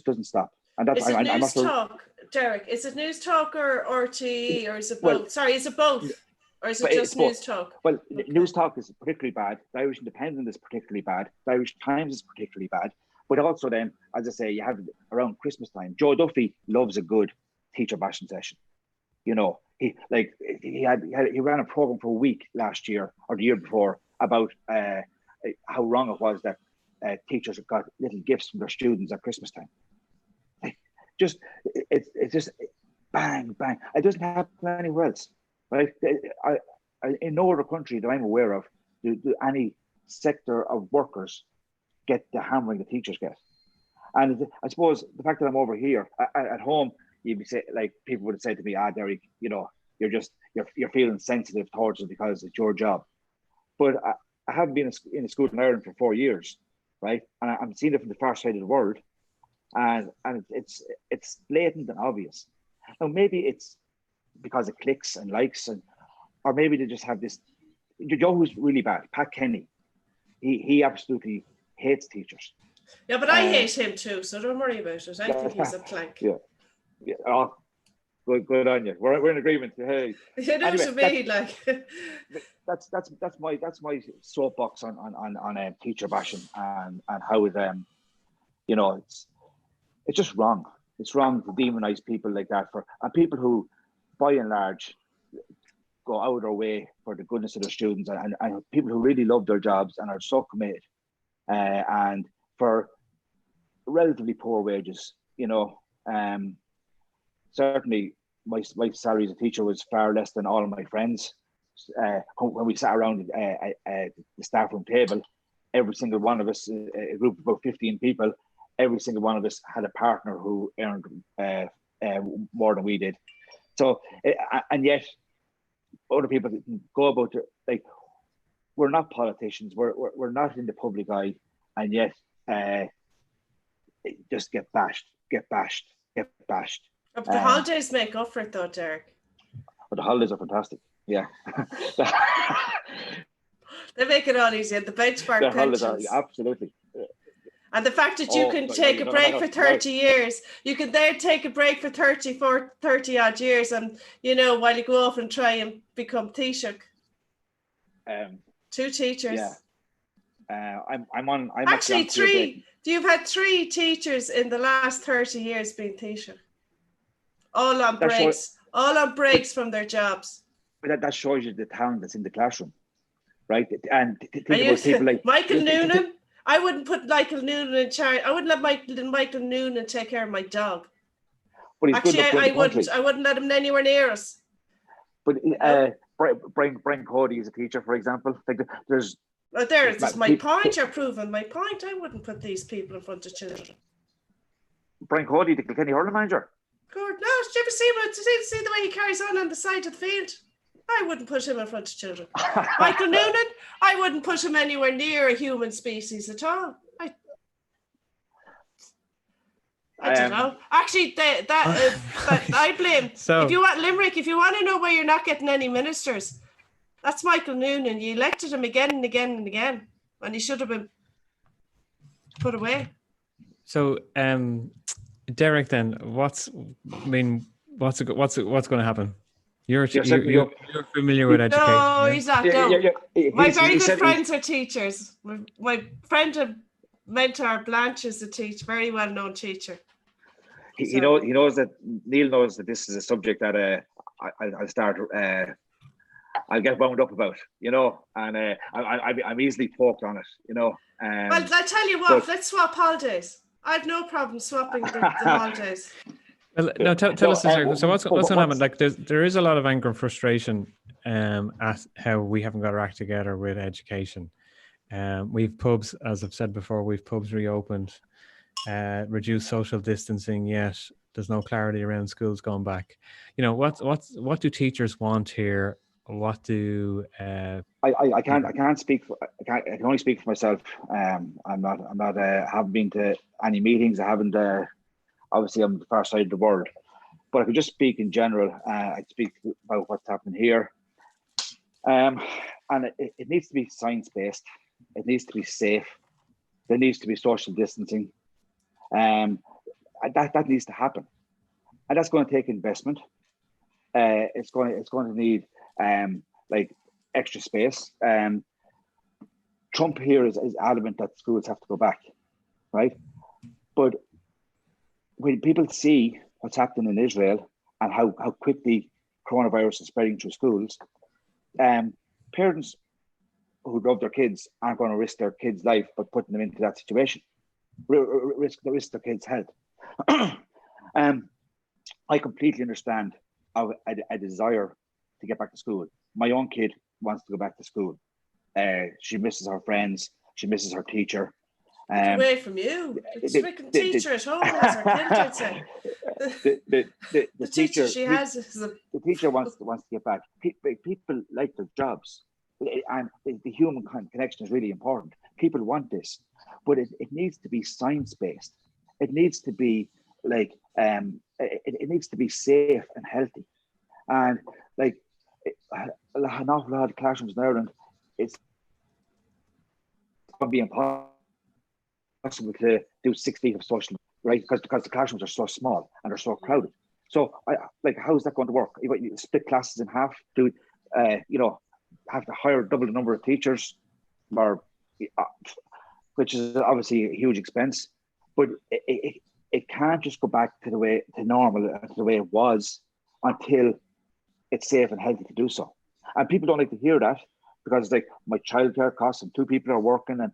doesn't stop. And that's News Talk. Derek? Is it News Talk or RTE, or is it both? Well, sorry, is it both? Or is it just News Talk? Well, News Talk is particularly bad. The Irish Independent is particularly bad. The Irish Times is particularly bad. But also then, as I say, you have around Christmas time, Joe Duffy loves a good teacher bashing session. You know, he ran a program for a week last year or the year before about how wrong it was that teachers got little gifts from their students at Christmas time. It's just bang, bang. It doesn't happen anywhere else, right? In no other country that I'm aware of, do any sector of workers get the hammering the teachers get. And I suppose the fact that I'm over here at home, you'd be say, like, people would say to me, Derek, you know, you're feeling sensitive towards it because it's your job. But I haven't been in a school in Ireland for 4 years, right? And I'm seeing it from the far side of the world, and it's blatant and obvious. Now maybe it's because of clicks and likes, or maybe they just have this. You know who's really bad? Pat Kenny. He absolutely hates teachers. Yeah, but I hate him too, so don't worry about it. I think he's a plank. Yeah. Oh, good on you. We're in agreement. Hey. You know what I mean? Like that's my soapbox on teacher bashing and how it you know, it's just wrong. It's wrong to demonize people like that and people who, by and large, go out of their way for the goodness of their students and people who really love their jobs and are so committed and for relatively poor wages, you know. Certainly my salary as a teacher was far less than all of my friends. When we sat around the staff room table, every single one of us, a group of about 15 people, every single one of us had a partner who earned more than we did. So, and yet other people go about it, like, we're not politicians, we're not in the public eye, and yet just get bashed. But the holidays make up for it though, Derek. But the holidays are fantastic. Yeah. They make it all easier. The benchmark pensions. Absolutely. And the fact that you can take a break for 30 years, you can then take a break for 30 odd years, and, you know, while you go off and try and become Taoiseach. 2 teachers. Yeah. I'm actually 3. You've had 3 teachers in the last 30 years being Taoiseach. All on breaks from their jobs. But that shows you the talent that's in the classroom, right? And think about people like Michael Noonan. I wouldn't put Michael Noonan in charge. I wouldn't let Michael Noonan take care of my dog. But actually, I wouldn't. I wouldn't let him anywhere near us. But Brian Cody is a teacher, for example. Like there's my point. You're proving my point. I wouldn't put these people in front of children. Brian Cody, the Kilkenny hurling manager. Good. No, did you ever see the way he carries on the side of the field? I wouldn't put him in front of children. Michael Noonan, I wouldn't put him anywhere near a human species at all. I don't know. Actually, I blame. So, if you want Limerick, if you want to know where you're not getting any ministers, that's Michael Noonan. You elected him again and again and again, and he should have been put away. So, Derek, then what's going to happen? You're familiar with education. No, he's not. No. My very good friends are teachers. My friend and mentor Blanche is a teacher, very well known teacher. He knows that Neil knows that this is a subject that I'll get wound up about, you know, and I'm easily poked on it, you know. Well, I tell you what, let's swap holidays. I've no problem swapping the holidays. Well, no, tell us this. So what's going to happen? Like, there is a lot of anger and frustration at how we haven't got our act together with education. We've pubs, as I've said before, reopened, reduced social distancing. Yet there's no clarity around schools going back. You know, what do teachers want here? What do I can't speak for. I can only speak for myself. I'm not haven't been to any meetings. I haven't. Obviously, I'm the far side of the world, but I could just speak in general. I speak about what's happening here, and it needs to be science-based. It needs to be safe. There needs to be social distancing. That needs to happen. and that's going to take investment. It's going to need like extra space. Trump here is adamant that schools have to go back, right? But when people see what's happening in Israel and how quickly coronavirus is spreading through schools, parents who love their kids aren't going to risk their kids' life by putting them into that situation. Risk their kids' health. I completely understand a desire to get back to school. My own kid wants to go back to school. She misses her friends. She misses her teacher. Away from you. It's freaking teacher at home has her kid, I'd say. The teacher she has is the teacher wants to get back. People like their jobs, and the human connection is really important. People want this, but it needs to be science-based. It needs to be like it needs to be safe and healthy, and like an awful lot of classrooms in Ireland, it's going to be impossible to do 6 feet of social, right? Because the classrooms are so small and they're so crowded. So, how is that going to work? You split classes in half, have to hire double the number of teachers, which is obviously a huge expense. But it can't just go back to normal, to the way it was, until it's safe and healthy to do so. And people don't like to hear that, because it's like, my childcare costs and 2 people are working and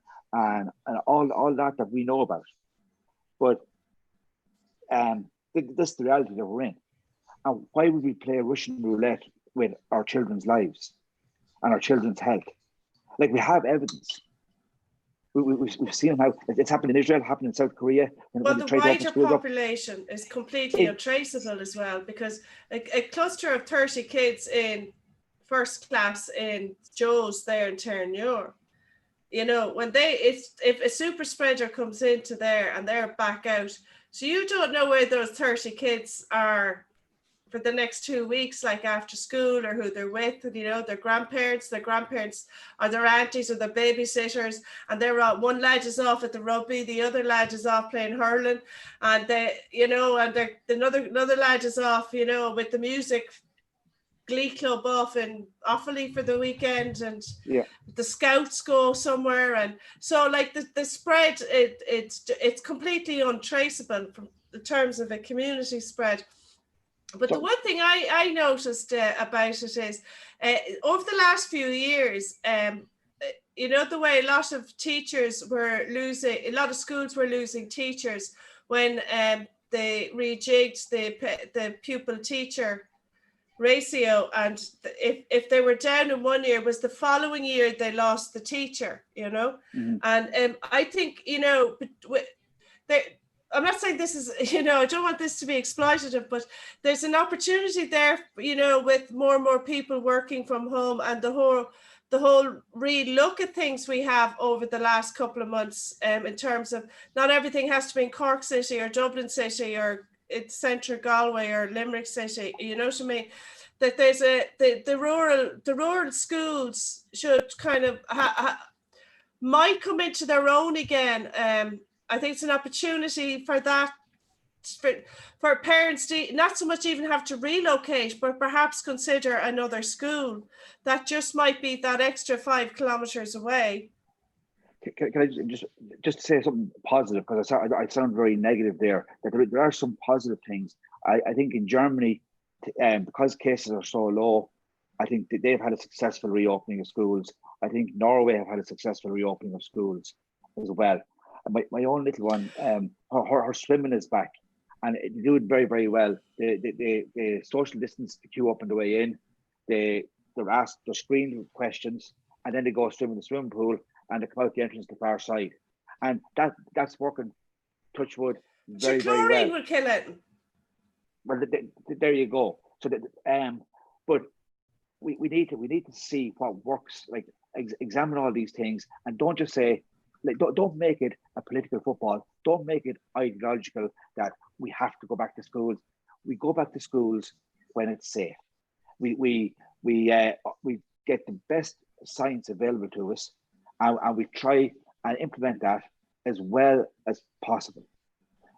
all that we know about. But this is the reality that we're in. And why would we play Russian roulette with our children's lives and our children's health? Like, we have evidence. We've seen how it's happened in Israel, happened in South Korea. But the wider population is completely untraceable as well, because a cluster of 30 kids in first class in Joe's there in Terranure, when if a super spreader comes into there and they're back out, so you don't know where those 30 kids are for the next 2 weeks, like after school, or who they're with, their grandparents or their aunties or their babysitters, and they're all, one lad is off at the rugby, the other lad is off playing hurling, and another lad is off, with the music glee club off in Offaly for the weekend, and the scouts go somewhere, and so like the spread, it's completely untraceable from the terms of a community spread. But the one thing I noticed about it is over the last few years, the way a lot of schools were losing teachers when they rejigged the pupil teacher ratio, and if they were down in 1 year, was the following year they lost the teacher, Mm-hmm. And I think, I'm not saying this is, I don't want this to be exploitative, but there's an opportunity there, with more and more people working from home, and the whole re-look at things we have over the last couple of months, in terms of not everything has to be in Cork City or Dublin City or it's central Galway or Limerick City, you know what I mean? That there's the rural schools should kind of might come into their own again. I think it's an opportunity for that, for parents to not so much even have to relocate, but perhaps consider another school that just might be that extra 5 kilometers away. Can I just say something positive, because I sound very negative there, that there are some positive things. I think in Germany, because cases are so low, I think that they've had a successful reopening of schools. I think Norway have had a successful reopening of schools as well. My own little one, her swimming is back, and they do it very, very well. They social distance the queue up on the way in. They're screened with questions, and then they go swim in the swimming pool, and they come out the entrance to the far side, and that's working. Touch wood, very, very well. Will kill it. Well, there you go. So but we need to see what works. Like, examine all these things, and don't just say, like, don't make it a political football. Don't make it ideological that we have to go back to schools. We go back to schools when it's safe. We get the best science available to us, and we try and implement that as well as possible.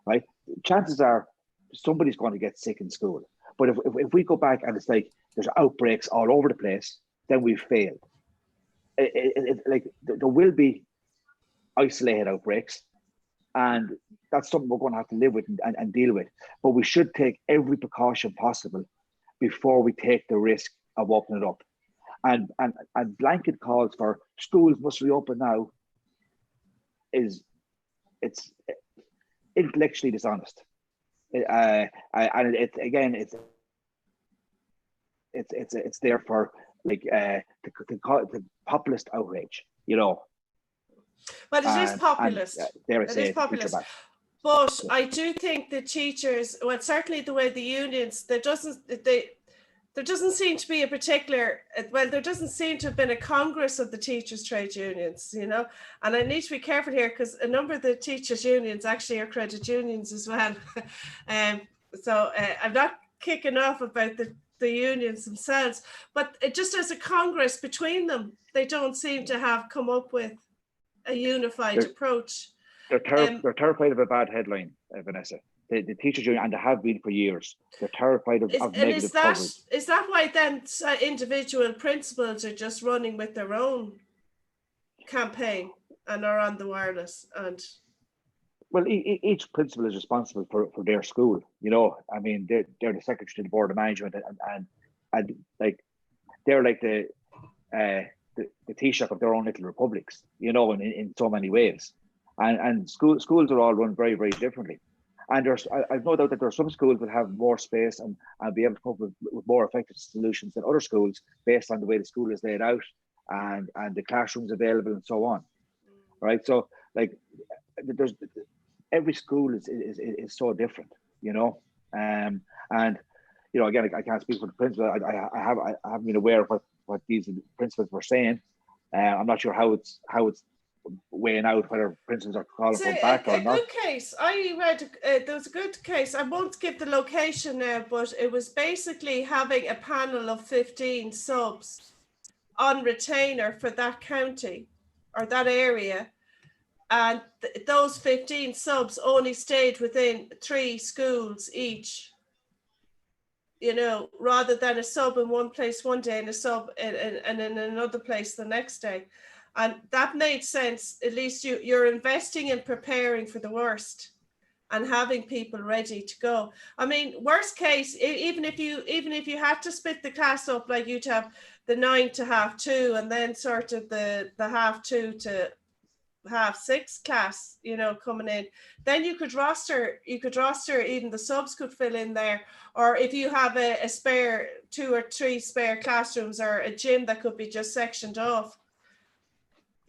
Right? Chances are somebody's going to get sick in school. But if we go back and it's like there's outbreaks all over the place, then we've failed. Like there will be isolated outbreaks, and that's something we're going to have to live with and deal with. But we should take every precaution possible before we take the risk of opening it up. And blanket calls for schools must reopen now it's intellectually dishonest. And it's there for like the populist outrage, you know. Well, it is populist. It is populist. But I do think the teachers, well, certainly the way the unions, there doesn't seem to be a particular, well, there doesn't seem to have been a congress of the teachers' trade unions, you know, and I need to be careful here because a number of the teachers' unions actually are credit unions as well. So I'm not kicking off about the unions themselves, but it just as a congress between them, they don't seem to have come up with a unified approach. They're terrified of a bad headline, Vanessa. The teachers union, and they have been for years. They're terrified of negative coverage. Is that why then individual principals are just running with their own campaign and are on the wireless? And well, each principal is responsible for their school. You know, I mean, they're the secretary to the board of management, and like they're like the Taoiseach of their own little republics. You know, in so many ways, and schools are all run very, very differently. And I've no doubt that there are some schools that have more space and be able to come up with more effective solutions than other schools based on the way the school is laid out and the classrooms available and so on. Right. So like there's every school is so different, you know. And you know, again, I can't speak for the principal. I haven't been aware of what these principals were saying. I'm not sure how it's weighing out whether principals are calling for back or not. A good case. I read there was a good case. I won't give the location now, but it was basically having a panel of 15 subs on retainer for that county or that area, and those 15 subs only stayed within 3 schools each. You know, rather than a sub in one place one day and a sub and in another place the next day. And that made sense. At least you're investing in preparing for the worst and having people ready to go. I mean, worst case, even if you had to split the class up, like you'd have the 9 to 2:30 and then sort of the 2:30 to 6:30 class, you know, coming in, then you could roster, even the subs could fill in there. Or if you have a spare 2 or 3 spare classrooms or a gym that could be just sectioned off,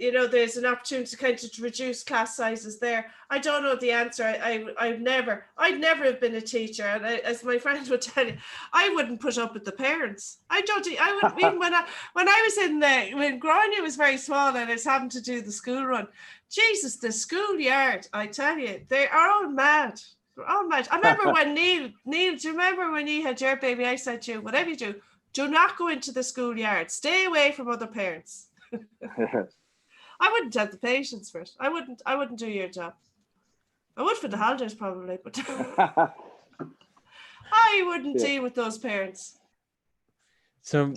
you know, there's an opportunity to kind of reduce class sizes there. I don't know the answer. I'd never have been a teacher, and as my friends would tell you, I wouldn't put up with the parents. I would even when I was when Grania was very small and I was having to do the school run. Jesus, the schoolyard! I tell you, they are all mad. They're all mad. I remember when Neil, do you remember when you had your baby? I said to you, whatever you do not go into the schoolyard. Stay away from other parents. I wouldn't have the patience for it. I wouldn't do your job. I would for the holidays probably, but I wouldn't deal with those parents. So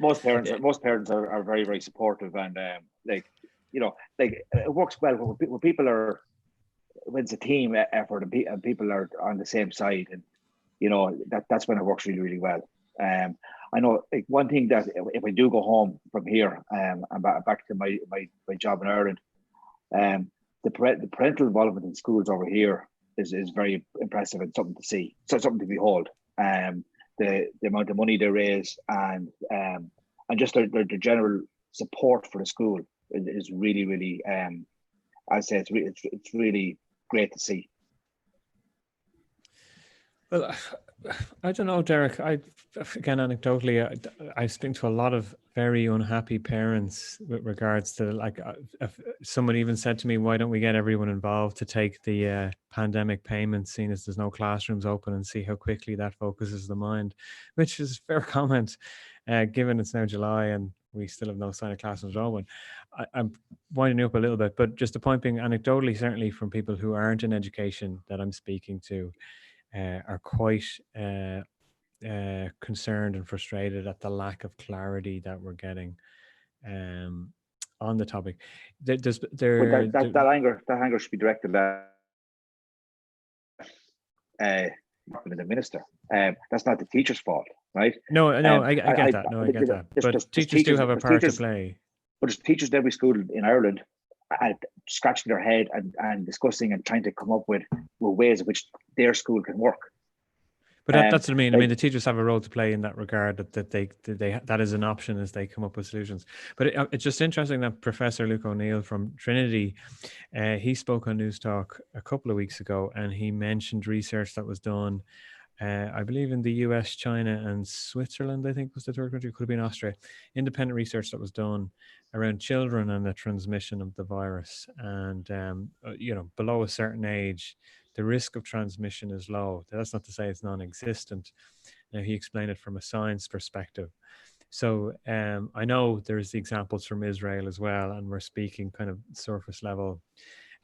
most parents are very, very supportive, and like, you know, like it works well when people are, when it's a team effort and people are on the same side, and you know, that's when it works really, really well. I know, like, one thing that if I do go home from here and back to my job in Ireland, the parental involvement in schools over here is very impressive and something to see, so something to behold. The amount of money they raise and just their general support for the school is really, really, I'd say it's really great to see. Well, I don't know, Derek. Again, anecdotally, I speak to a lot of very unhappy parents with regards to, like, if someone even said to me, why don't we get everyone involved to take the pandemic payments, seeing as there's no classrooms open, and see how quickly that focuses the mind, which is a fair comment, given it's now July and we still have no sign of classrooms open. I'm winding up a little bit, but just the point being, anecdotally, certainly from people who aren't in education that I'm speaking to, are quite concerned and frustrated at the lack of clarity that we're getting on the topic. But that anger should be directed at the minister. That's not the teacher's fault, right? No, I get that. No, I get that. But teachers do have a part to play. But there's teachers in every school in Ireland scratching their head and discussing and trying to come up with ways in which their school can work. But that's what I mean. I mean, the teachers have a role to play in that regard. That they that is an option as they come up with solutions. But it's just interesting that Professor Luke O'Neill from Trinity, he spoke on News Talk a couple of weeks ago, and he mentioned research that was done, I believe in the US, China, and Switzerland. I think was the third country. Could have been Austria. Independent research that was done around children and the transmission of the virus, and below a certain age, the risk of transmission is low. That's not to say it's non-existent. Now, he explained it from a science perspective. So I know there's the examples from Israel as well, and we're speaking kind of surface level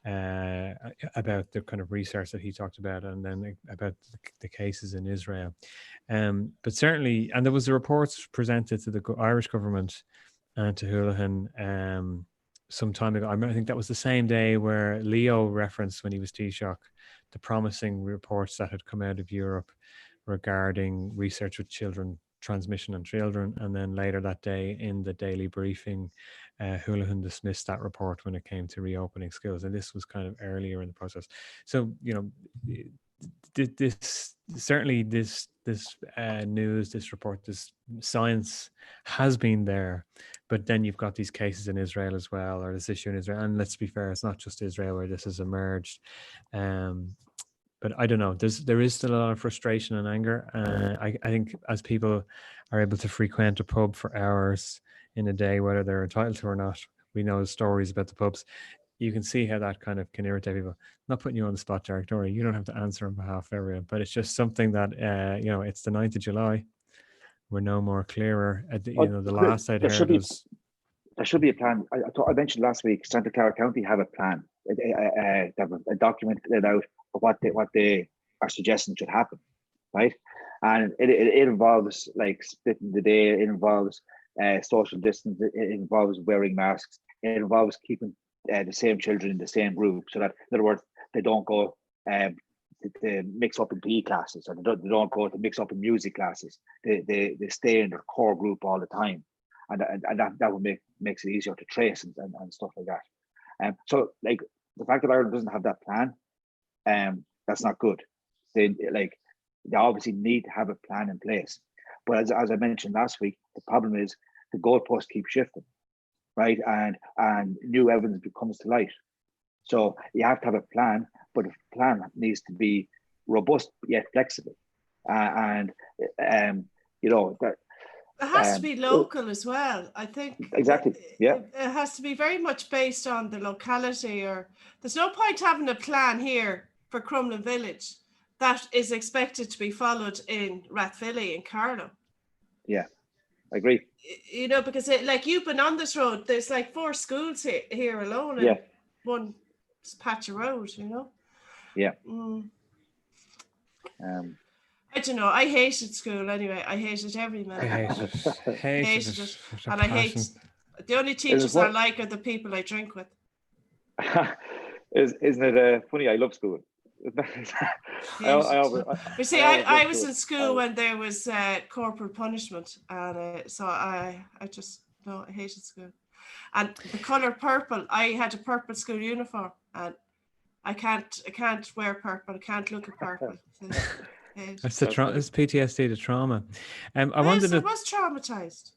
about the kind of research that he talked about, and then about the cases in Israel. But certainly, and there was the reports presented to the Irish government and to Houlihan some time ago. I think that was the same day where Leo referenced, when he was Taoiseach, the promising reports that had come out of Europe regarding research with children, transmission on children. And then later that day in the daily briefing, Houlihan dismissed that report when it came to reopening schools. And this was kind of earlier in the process. So, this news, this report, this science has been there, but then you've got these cases in Israel as well, or this issue in Israel. And let's be fair, it's not just Israel where this has emerged. But I don't know. There is still a lot of frustration and anger. I think as people are able to frequent a pub for hours in a day, whether they're entitled to or not, we know stories about the pubs. You can see how that kind of can irritate people. I'm not putting you on the spot, Derek. Don't worry. You don't have to answer on behalf of everyone. But it's just something that it's the 9th of July. We're no more clearer. The last I'd heard was there should be a plan. I mentioned last week, Santa Clara County have a plan. They have a document laid out of what they are suggesting should happen, right? And it involves like splitting the day. It involves social distance. It involves wearing masks. It involves keeping the same children in the same group, so that, in other words, they don't go to mix up in PE classes, or they don't go to mix up in music classes. They stay in their core group all the time, and that would makes it easier to trace and stuff like that. So like the fact that Ireland doesn't have that plan, that's not good. They obviously need to have a plan in place. But as I mentioned last week, the problem is the goalposts keep shifting, right? And new evidence comes to light. So you have to have a plan, but the plan needs to be robust yet flexible. That it has to be local as well, I think. Exactly, yeah. It has to be very much based on the locality, or there's no point having a plan here for Crumlin Village that is expected to be followed in Rathvilly and Carlow. Yeah, I agree. Because you've been on this road, there's like 4 schools here alone, and one patch of road, Yeah. I don't know. I hated school anyway. I hated every minute. I hated it. And I hate the only teachers I like are the people I drink with. Isn't it funny? I love school. I was in school when there was corporal punishment, and so I hated school. And the color purple, I had a purple school uniform, and I can't wear purple. I can't look at purple. It's PTSD, the trauma. I was traumatized.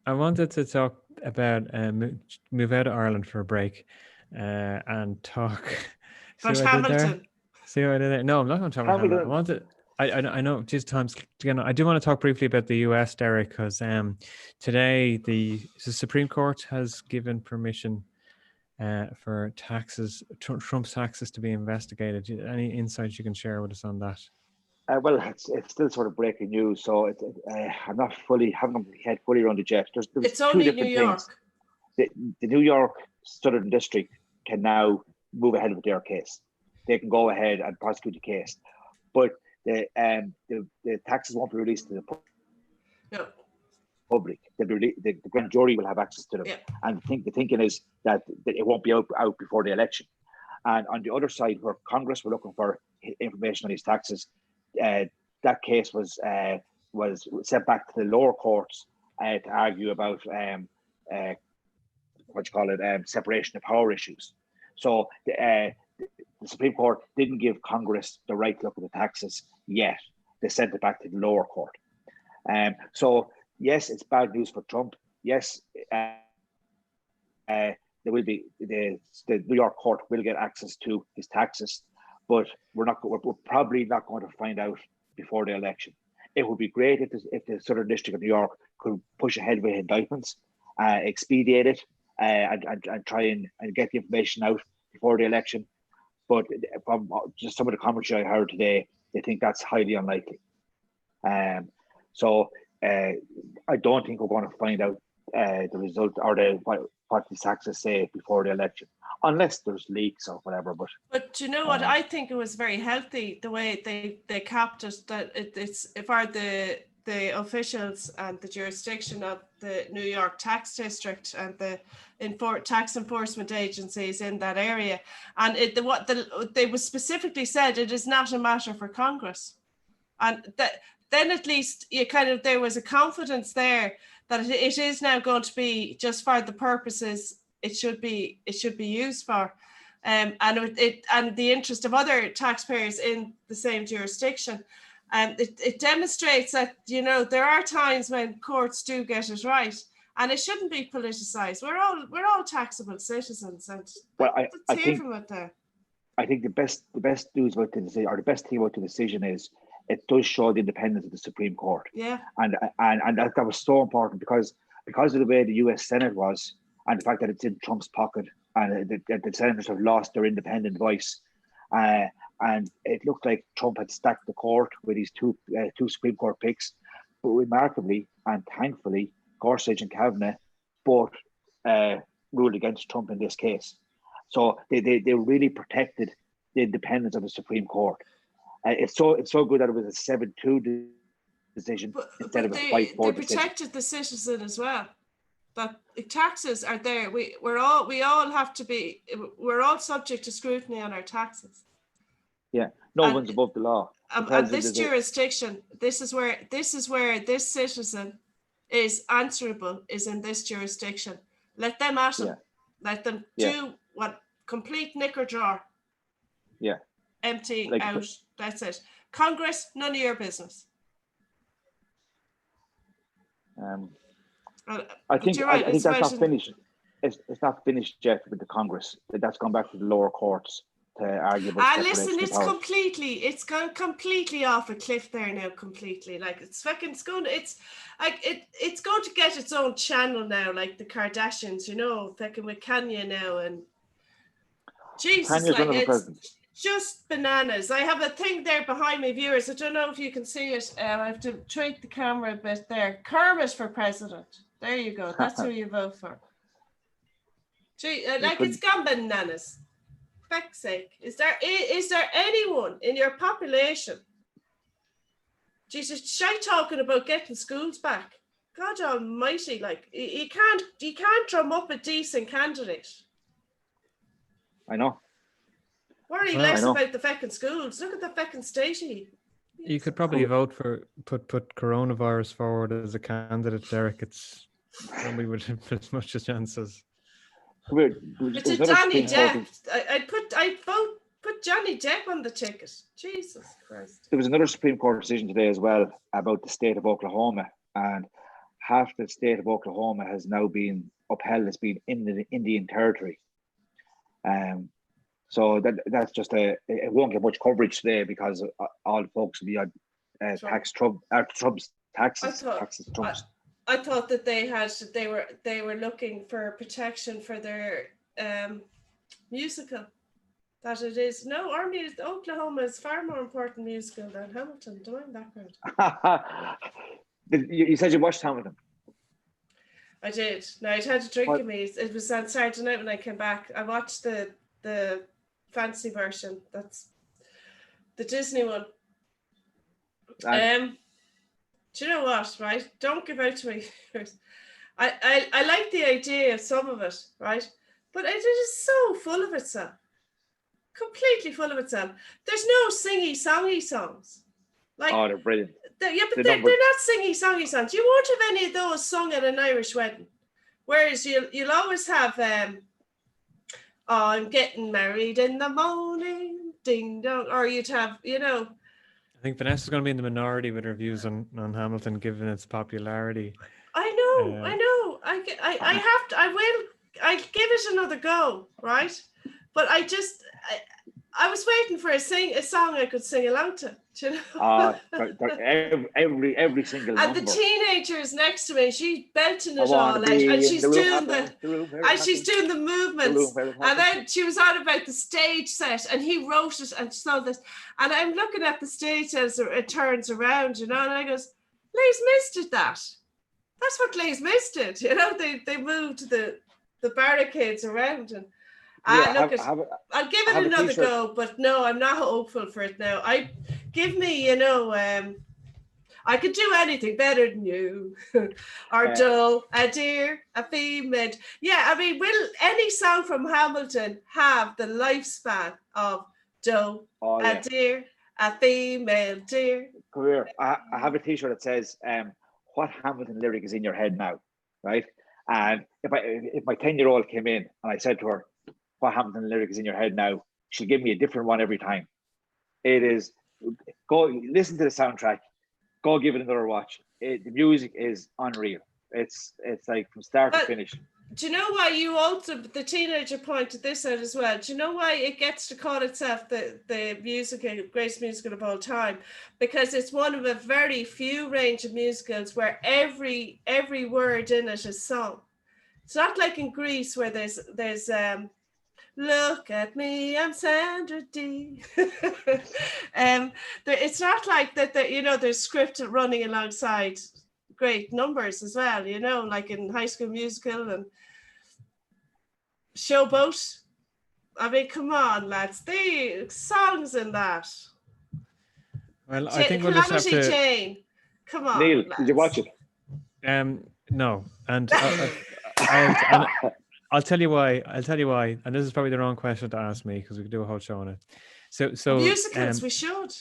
I wanted to talk about move out of Ireland for a break and talk. But Hamilton. See what I did there? No, I'm not going to talk about Hamilton. I know. Just times. I do want to talk briefly about the US, Derek, because today the Supreme Court has given permission for Trump's taxes to be investigated. Any insights you can share with us on that? Well, it's still sort of breaking news, so I'm not haven't my head fully around it yet. There's it's only New York. The New York Southern District can now move ahead with their case. They can go ahead and prosecute the case, but the taxes won't be released to the No. public. The grand jury will have access to them. Yeah. And the thinking is that it won't be out before the election. And on the other side, where Congress were looking for information on these taxes, that case was sent back to the lower courts to argue about separation of power issues. So the Supreme Court didn't give Congress the right to look at the taxes yet. They sent it back to the lower court. So yes, it's bad news for Trump. Yes, there will be the New York court will get access to his taxes, but we're probably not going to find out before the election. It would be great if the Southern District of New York could push ahead with indictments, expedite it, and try and get the information out before the election. But from just some of the commentary I heard today, they think that's highly unlikely. So I don't think we're going to find out the result or what the taxes say before the election, unless there's leaks or whatever. But you know what? I think it was very healthy the way they capped it. That it's for the officials and the jurisdiction of the New York tax district and the tax enforcement agencies in that area, and they was specifically said it is not a matter for Congress, and then at least there was a confidence there that it is now going to be just for the purposes it should be used for, and the interest of other taxpayers in the same jurisdiction. And it demonstrates that, there are times when courts do get it right, and it shouldn't be politicized. We're all taxable citizens, and I think from it there. I think the best news about the decision, or the best thing about the decision, is it does show the independence of the Supreme Court. Yeah. And that was so important because of the way the U.S. Senate was, and the fact that it's in Trump's pocket, and the senators have lost their independent voice. And it looked like Trump had stacked the court with these two Supreme Court picks. But remarkably and thankfully, Gorsuch and Kavanaugh both ruled against Trump in this case. So they really protected the independence of the Supreme Court. It's so good that it was a 7-2 decision instead of a 5-4 decision. They protected the citizen as well. That the taxes are there. We're all subject to scrutiny on our taxes. Yeah, one's above the law. And this jurisdiction, this is where this citizen is answerable, is in this jurisdiction. Let them at him. Let them do what complete knicker drawer. Yeah. Empty out. That's it. Congress, none of your business. I think that's not finished. It's not finished yet with the Congress. That's gone back to the lower courts to argue about. Listen, it's gone completely off a cliff there now. Completely, like it's going to get its own channel now, like the Kardashians, fucking with Kanye now, and Jesus, it's just bananas. I have a thing there behind me, viewers. I don't know if you can see it. I have to tweak the camera a bit there. Kermit for president. There you go. That's who you vote for. Gee, it's gone bananas. Feck's sake. Is there anyone in your population? Jesus, shy talking about getting schools back. God almighty, like you can't drum up a decent candidate. I know. Worry less about the feckin' schools. Look at the feckin' state. You could probably vote for put coronavirus forward as a candidate, Derek. It's probably would have as much a chance as. It's a Johnny Depp. I'd vote put Johnny Depp on the ticket. Jesus Christ. There was another Supreme Court decision today as well about the state of Oklahoma, and half the state of Oklahoma has now been upheld as being in the Indian territory. So that's just it won't get much coverage today because all the folks will be on Trump's taxes. I thought that they were looking for protection for their musical. That it is Oklahoma is far more important musical than Hamilton. Do my background. You said you watched Hamilton. I did. No, I'd had a drink in me. It was on Saturday night when I came back. I watched the fancy version. That's the Disney one. Do you know what, right? Don't give out to me. I like the idea of some of it, right? But it is so full of itself. Completely full of itself. There's no singy-songy songs. Like, they're brilliant. They're not singy-songy songs. You won't have any of those sung at an Irish wedding. Whereas you'll always have, I'm getting married in the morning, ding dong. Or you'd have, I think Vanessa's going to be in the minority with her views on Hamilton, given its popularity. I know. I'll give it another go, right? But I was waiting for a song I could sing along to. You know? Every single and number. The teenagers next to me, she's belting it all out, and she's doing the movements, and then she was on about the stage set, and he wrote it and saw this, and I'm looking at the stage as it turns around, and I goes, Les Mis did that. That's what Les Mis did, They moved the barricades around and. I'll give it another go, but no, I'm not hopeful for it now. I could do anything better than you, or Doe, a dear, a female. Yeah, I mean, will any song from Hamilton have the lifespan of Doe, a dear, a female dear? Come here. I have a T-shirt that says, "What Hamilton lyric is in your head now?" Right? And if my 10-year-old came in and I said to her, "What Hamilton lyric is in your head now?" she'll give me a different one every time. It is, go listen to the soundtrack, go give it another watch. The music is unreal. It's like from start to finish. Do you know why the teenager pointed this out as well? Do you know why it gets to call itself the greatest musical of all time? Because it's one of a very few range of musicals where every word in it is sung. It's not like in Greece where there's look at me, I'm Sandra Dee. It's not like that. There's script running alongside great numbers as well. Like in High School Musical and Showboat. I mean, come on, lads. The songs in that. Well, I think we'll just have to. Jane. Come on, Neil, lads. did you watch it? No, and. I'll tell you why. And this is probably the wrong question to ask me because we could do a whole show on it. So musicals, we should.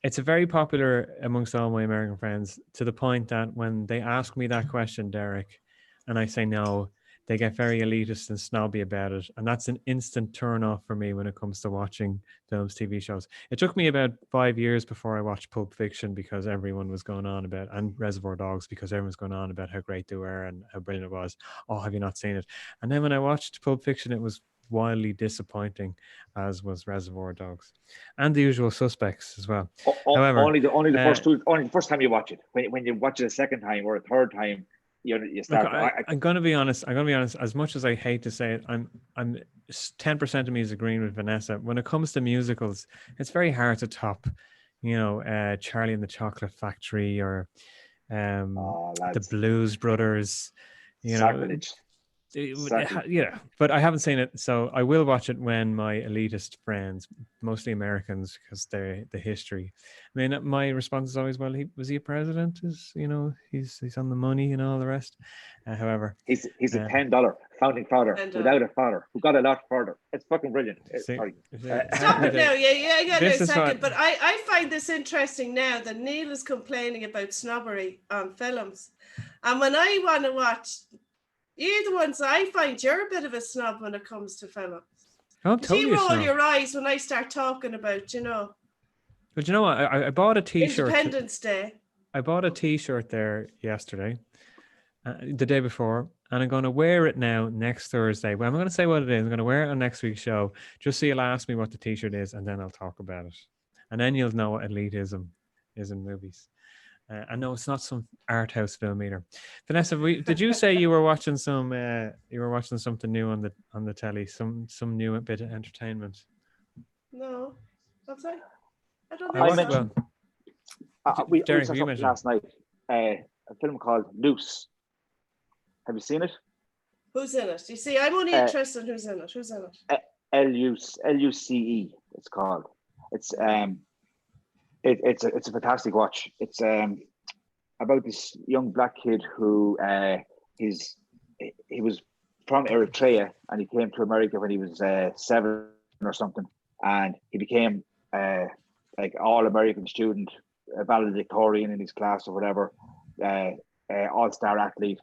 It's a very popular amongst all my American friends, to the point that when they ask me that question, Derek, and I say no, they get very elitist and snobby about it. And that's an instant turn off for me when it comes to watching films, TV shows. It took me about 5 years before I watched Pulp Fiction because everyone was going on about, and Reservoir Dogs because everyone was going on about how great they were and how brilliant it was. Oh, have you not seen it? And then when I watched Pulp Fiction, it was wildly disappointing, as was Reservoir Dogs, and The Usual Suspects as well. However, only the first time you watch it. When you watch it a second time or a third time, you start. Look, I'm going to be honest. As much as I hate to say it, I'm 10% of me is agreeing with Vanessa. When it comes to musicals, it's very hard to top, Charlie and the Chocolate Factory or the Blues Brothers. Sacrilege. Yeah, but I haven't seen it, so I will watch it when my elitist friends, mostly Americans, because they're the history. I mean, my response is always, well, was he a president? He's on the money and all the rest. However, he's a $10 founding father without a father who got a lot further. It's fucking brilliant. Sorry. Stop it now. Yeah, I got a second. But I find this interesting now that Neil is complaining about snobbery on films, and when I want to watch. You're the ones I find you're a bit of a snob when it comes to films. Oh, totally. You roll your eyes when I start talking about, But you know what? I bought a T-shirt. Independence Day. I bought a T-shirt there yesterday, the day before, and I'm going to wear it now next Thursday. Well, I'm going to say what it is. I'm going to wear it on next week's show, just so you'll ask me what the T-shirt is, and then I'll talk about it. And then you'll know what elitism is in movies. I know it's not some art house film either. Vanessa, did you say you were watching some? You were watching something new on the telly, some new bit of entertainment. No, what's that? I don't know. We saw something last night. A film called Loose. Have you seen it? Who's in it? You see, I'm only interested in who's in it. Who's in it? Luce. It's called. It's it's a fantastic watch. It's about this young black kid who he was from Eritrea and he came to America when he was 7 or something, and he became like all American student, a valedictorian in his class or whatever, all-star athlete,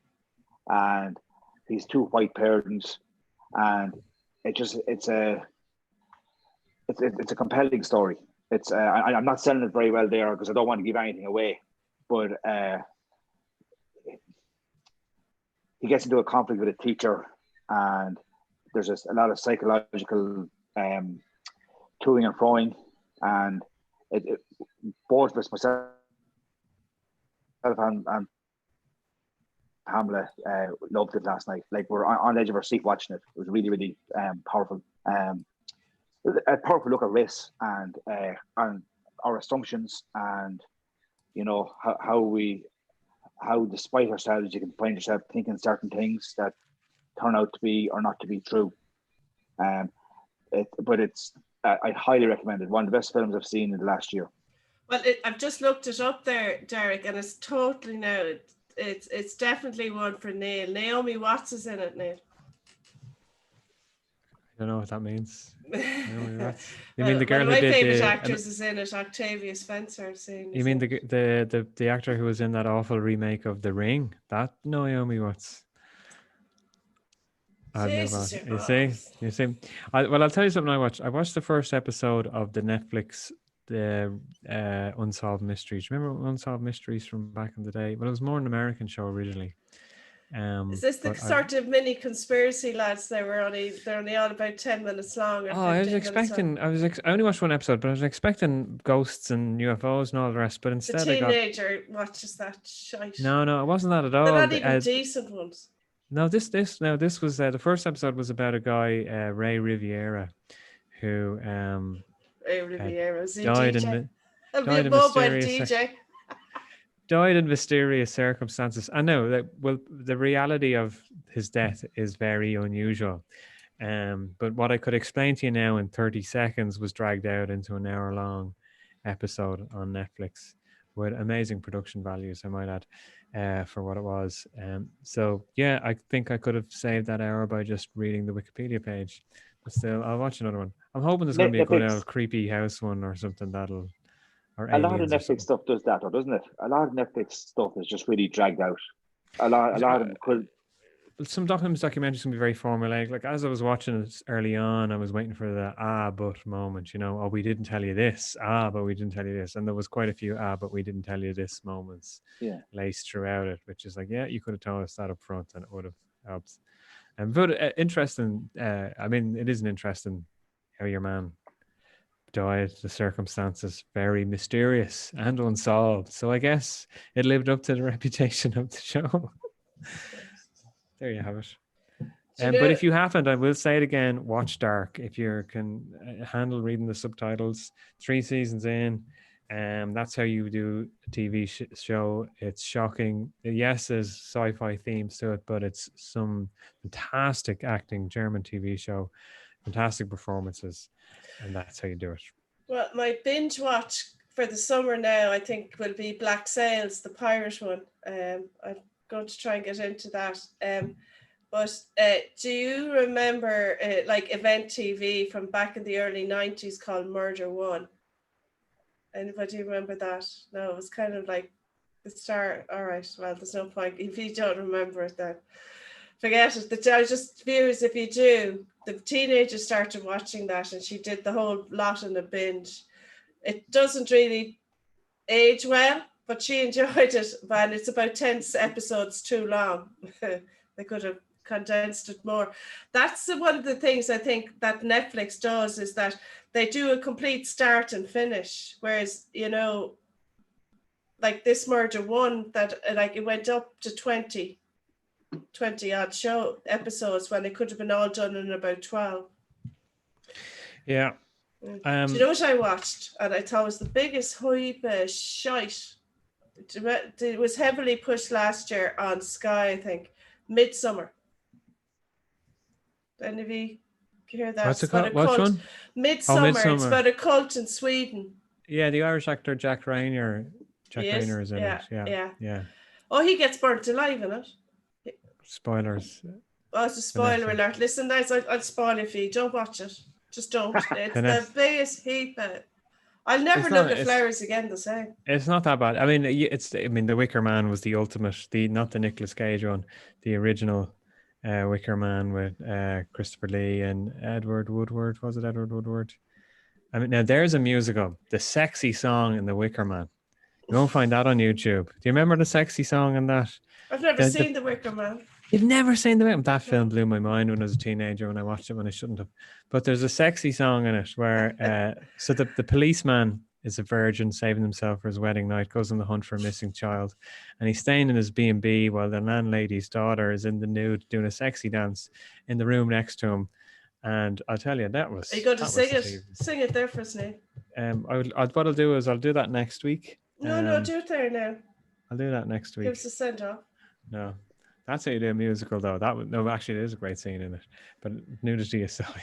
and he's two white parents, and it's a compelling story. I'm not selling it very well there because I don't want to give anything away, but he gets into a conflict with a teacher, and there's a lot of psychological toing and froing, and both of us, myself and Pamela, loved it last night. Like, we're on the edge of our seat watching it. It was really, really powerful. A powerful look at race and our assumptions, and how despite ourselves you can find yourself thinking certain things that turn out to be or not to be true. But it's I highly recommend it. One of the best films I've seen in the last year. Well, I've just looked it up there, Derek, and it's totally now. It's definitely one for Neil. Naomi Watts is in it, Neil. I don't know what that means. Naomi Watts. You Well, mean the girl one of who my did favourite actors is in it, Octavia Spencer. You mean the actor who was in that awful remake of The Ring? That Naomi Watts. Jesus, You see. I'll tell you something I watched. I watched the first episode of the Netflix Unsolved Mysteries. Remember Unsolved Mysteries from back in the day? Well, it was more an American show originally. Is this the sort of mini conspiracy, lads? They're only on about 10 minutes long. I was expecting. I only watched one episode, but I was expecting ghosts and UFOs and all the rest. But instead, the teenager watches that shite. No, it wasn't that at all. They're not even decent ones. No, this was the first episode was about a guy, Ray Riviera, who Ray Riviera died in mysterious circumstances. I know that. Well, the reality of his death is very unusual. But what I could explain to you now in 30 seconds was dragged out into an hour-long episode on Netflix with amazing production values, I might add, for what it was. So yeah, I think I could have saved that hour by just reading the Wikipedia page. But still, I'll watch another one. I'm hoping there's going to be a good old creepy house one or something that'll. A lot of Netflix stuff does that, or doesn't it? A lot of Netflix stuff is just really dragged out. A lot of them could. Some documentaries can be very formulaic. Like, as I was watching it early on, I was waiting for the but moment, oh, we didn't tell you this. But we didn't tell you this. And there was quite a few but we didn't tell you this moments laced throughout it, which is like, you could have told us that up front and it would have helped. But interesting. I mean, it isn't interesting how your man died. The circumstances very mysterious and unsolved. So I guess it lived up to the reputation of the show. There you have it. But if you haven't, I will say it again, watch Dark. If you can handle reading the subtitles, 3 seasons in, that's how you do a TV show. It's shocking. Yes, there's sci-fi themes to it, but it's some fantastic acting, German TV show, fantastic performances, and that's how you do it. Well, my binge watch for the summer now, I think, will be Black Sails, the pirate one. I'm going to try and get into that. But do you remember like event TV from back in the early 90s called Murder One? Anybody remember that? No, it was kind of like the star. All right, well, there's no point. If you don't remember it, then forget it. Just viewers, if you do, the teenager started watching that and she did the whole lot in a binge. It doesn't really age well, but she enjoyed it. And it's about 10 episodes too long. They could have condensed it more. That's one of the things I think that Netflix does, is that they do a complete start and finish. Whereas, like this Murder One, that like it went up to 20 odd show episodes when it could have been all done in about 12. Yeah. Do you know what I watched? And I thought it was the biggest hype shite. It was heavily pushed last year on Sky, I think. Midsummer. Any of you hear that? What's it called? Which one? Midsummer. It's about a cult in Sweden. Yeah, the Irish actor Jack Rayner. Jack Rayner is in it. Yeah. Oh, he gets burnt alive in it. Spoilers. Oh, it's a spoiler alert. Listen, guys, I'll spoil it for you. Don't watch it. Just don't. It's the biggest heap. I'll never look at Flowers again the same. It's not that bad. I mean, The Wicker Man was the ultimate. Not the Nicolas Cage one, the original Wicker Man with Christopher Lee and Edward Woodward. Was it Edward Woodward? I mean, now there's a musical, the sexy song in The Wicker Man. You won't find that on YouTube. Do you remember the sexy song in that? I've never seen The Wicker Man. You've never seen The Wicker Man? That film blew my mind when I was a teenager when I watched it when I shouldn't have. But there's a sexy song in it where so the policeman is a virgin saving himself for his wedding night, goes on the hunt for a missing child, and he's staying in his B&B while the landlady's daughter is in the nude doing a sexy dance in the room next to him. And I'll tell you, that was... Are you going to sing it? Sing it there for us now. What I'll do is I'll do that next week. No, do it there now. I'll do that next week. Give us a send-off. No. That's how you do a musical, though. Actually, there's a great scene in it. But nudity aside,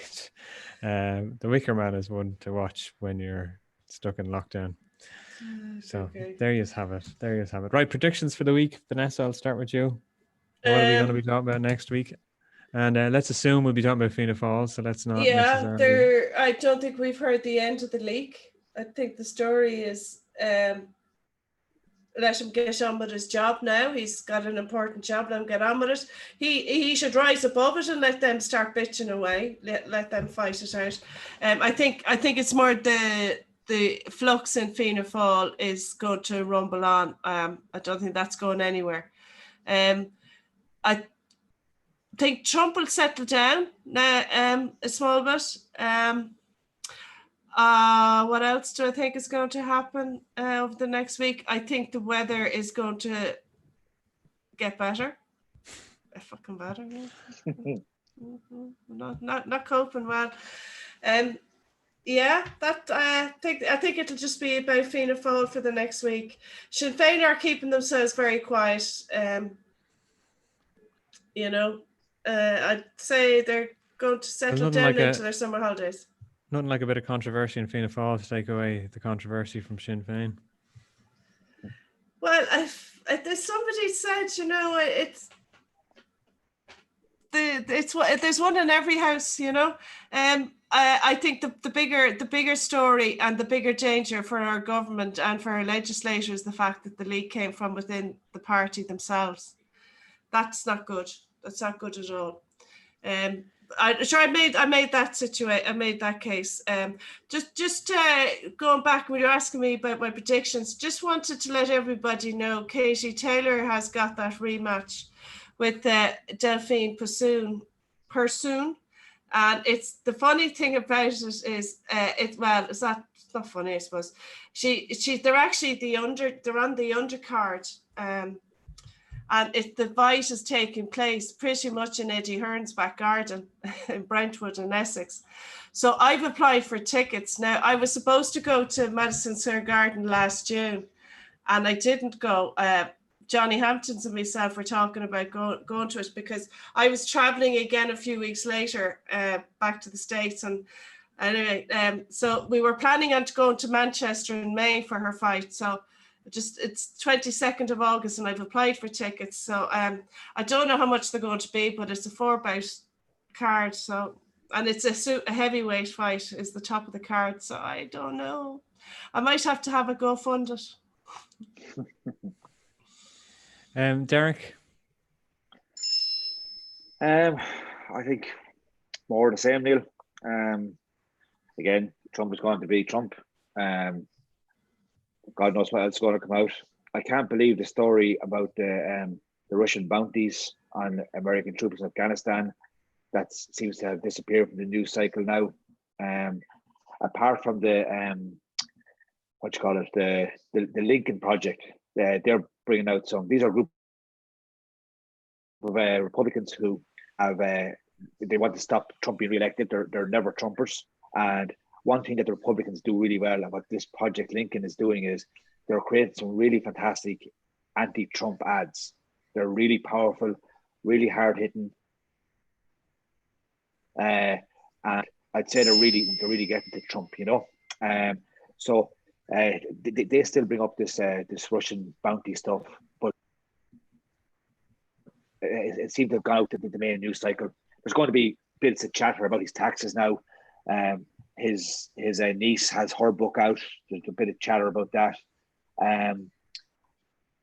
The Wicker Man is one to watch when you're stuck in lockdown. So there you have it. Right, predictions for the week. Vanessa, I'll start with you. What are we going to be talking about next week? And let's assume we'll be talking about Fianna Fáil, so let's not necessarily... I don't think we've heard the end of the leak. I think the story is let him get on with his job now. He's got an important job, let him get on with it. He should rise above it and let them start bitching away. Let them fight it out. I think it's more the flux in Fianna Fáil is going to rumble on. I don't think that's going anywhere. I think Trump will settle down now a small bit. What else do I think is going to happen over the next week? I think the weather is going to get better. Fucking better. Not coping well. Yeah, that I think it'll just be about Fianna Fáil for the next week. Sinn Féin are keeping themselves very quiet. I'd say they're going to settle down into their summer holidays. Nothing like a bit of controversy in Fianna Fáil to take away the controversy from Sinn Féin. Well, if somebody said, there's one in every house, I think the bigger story and the bigger danger for our government and for our legislators is the fact that the leak came from within the party themselves. That's not good. That's not good at all. I made that case. Just going back when you're asking me about my predictions, just wanted to let everybody know Katie Taylor has got that rematch with Delphine Persoon. And it's the funny thing about it is it's not funny, I suppose. They're actually they're on the undercard. And the fight is taking place pretty much in Eddie Hearn's back garden in Brentwood in Essex. So I've applied for tickets. Now, I was supposed to go to Madison Square Garden last June, and I didn't go. Johnny Hamptons and myself were talking about going to it because I was traveling again a few weeks later back to the States. And anyway, so we were planning on going to Manchester in May for her fight. So it's 22nd of August and I've applied for tickets. So I don't know how much they're going to be, but it's a 4-bout card. So, and it's a heavyweight fight is the top of the card. So I don't know. I might have to have a go fund it. Derek? I think more the same, Neil. Again, Trump is going to be Trump. God knows what else is going to come out. I can't believe the story about the Russian bounties on American troops in Afghanistan. That seems to have disappeared from the news cycle now. Apart from the the Lincoln Project, they're bringing out some. These are a group of Republicans who have they want to stop Trump being reelected. They're never Trumpers. And one thing that the Republicans do really well about this Project Lincoln is doing is they're creating some really fantastic anti-Trump ads. They're really powerful, really hard-hitting. And I'd say they're really getting to Trump, So they still bring up this Russian bounty stuff, but it seemed to have gone out to the main news cycle. There's going to be bits of chatter about his taxes now. His niece has her book out. There's a bit of chatter about that.